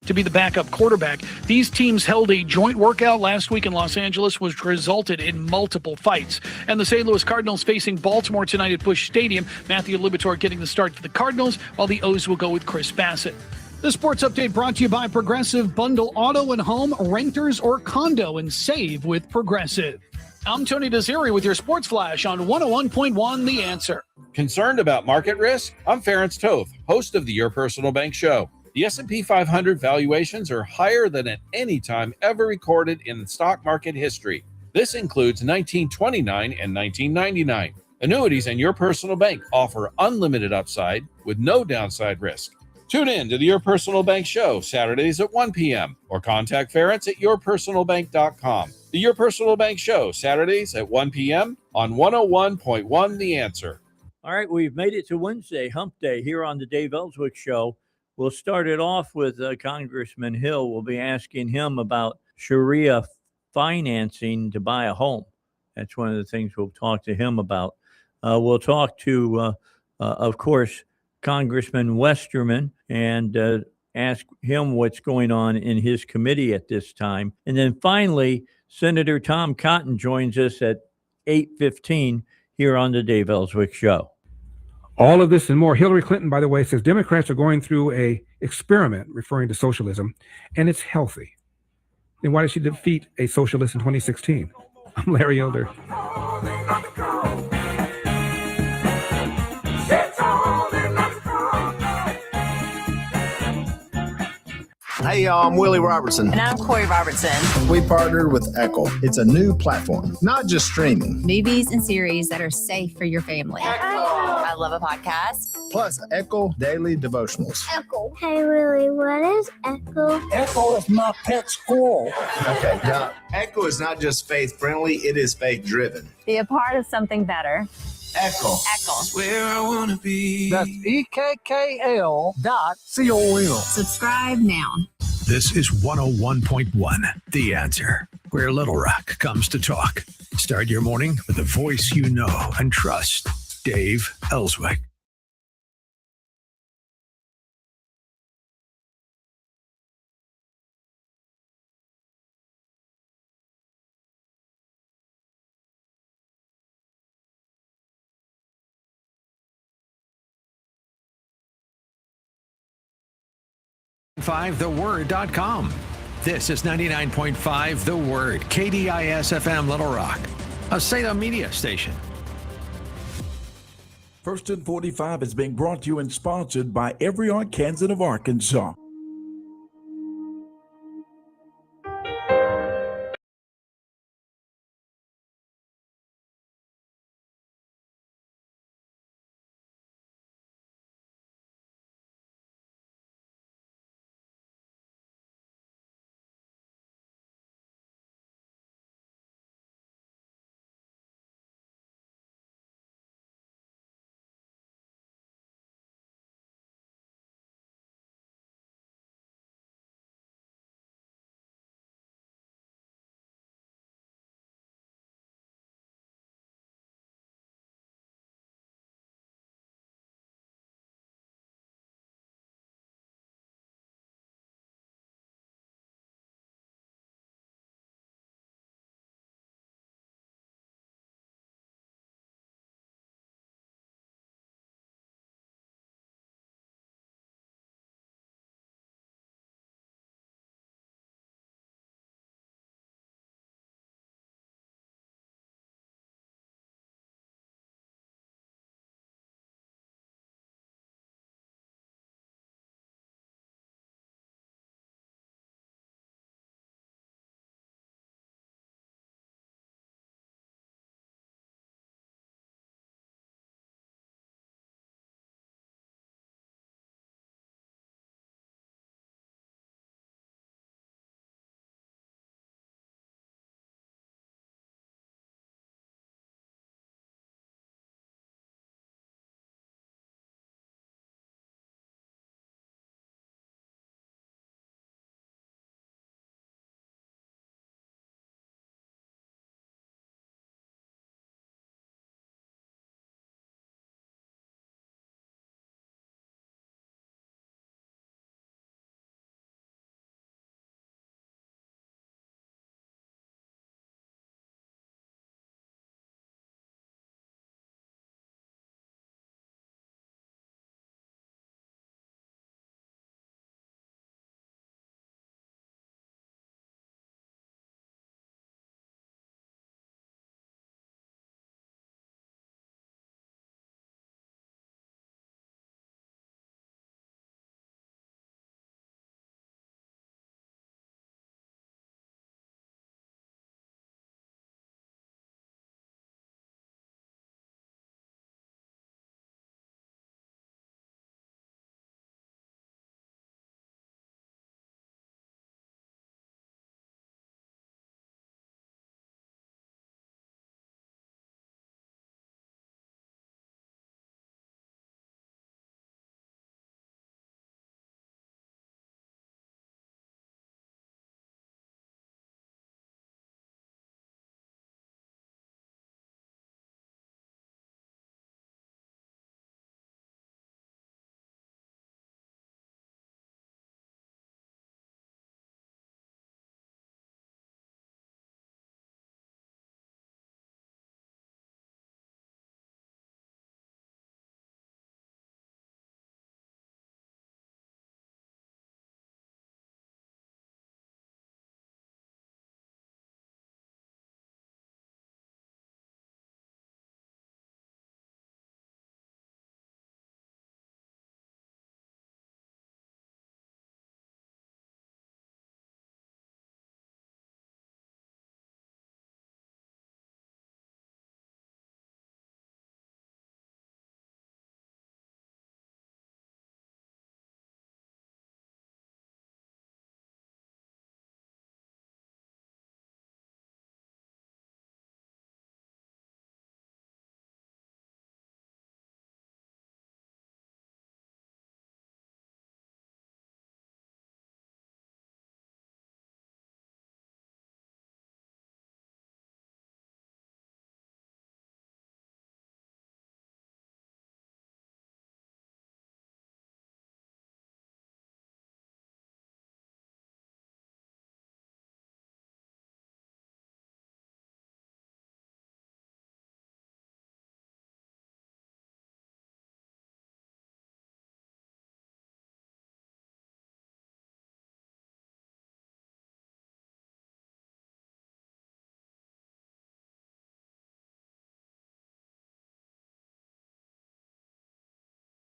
to be the backup quarterback. These teams held a joint workout last week in Los Angeles, which resulted in multiple fights. And the St. Louis Cardinals facing Baltimore tonight at Busch Stadium. Matthew Liberatore getting the start for the Cardinals, while the O's will go with Chris Bassett. The sports update brought to you by Progressive. Bundle auto and home, renters or condo, and save with Progressive. I'm Tony Desiri with your Sports Flash on 101.1 The Answer. Concerned about market risk? I'm Ference Toth, host of the Your Personal Bank Show. The S&P 500 valuations are higher than at any time ever recorded in stock market history. This includes 1929 and 1999. Annuities and Your Personal Bank offer unlimited upside with no downside risk. Tune in to the Your Personal Bank Show Saturdays at 1 p.m. or contact Ference at yourpersonalbank.com. The Your Personal Bank Show Saturdays at 1 p.m. on 101.1 The Answer. All right, we've made it to Wednesday, Hump Day, here on the Dave Ellswick Show. We'll start it off with Congressman Hill. We'll be asking him about Sharia financing to buy a home. That's one of the things we'll talk to him about. We'll talk to, of course, Congressman Westerman and ask him what's going on in his committee at this time. And then finally, Senator Tom Cotton joins us at 8:15 here on the Dave Ellswick Show. All of this and more. Hillary Clinton, by the way, says Democrats are going through a experiment referring to socialism, and it's healthy. Then why did she defeat a socialist in 2016? I'm Larry Elder. Hey, y'all, I'm Willie Robertson. And I'm Corey Robertson. We partnered with Echo. It's a new platform, not just streaming. Movies and series that are safe for your family. Echo. I love a podcast. Plus, Echo Daily Devotionals. Echo. Hey, Willie, what is Echo? Echo is my pet squirrel. Okay, Doc. Echo is not just faith-friendly, it is faith-driven. Be a part of something better. Echo. Echo. Where I want to be. That's EKKL.com. Subscribe now. This is 101.1 The Answer, where Little Rock comes to talk. Start your morning with a voice you know and trust. Dave Ellswick. theword.com. This is 99.5 The Word, KDIS FM Little Rock, a Salem media station. First and 45 is being brought to you and sponsored by Every Arkansas of Arkansas.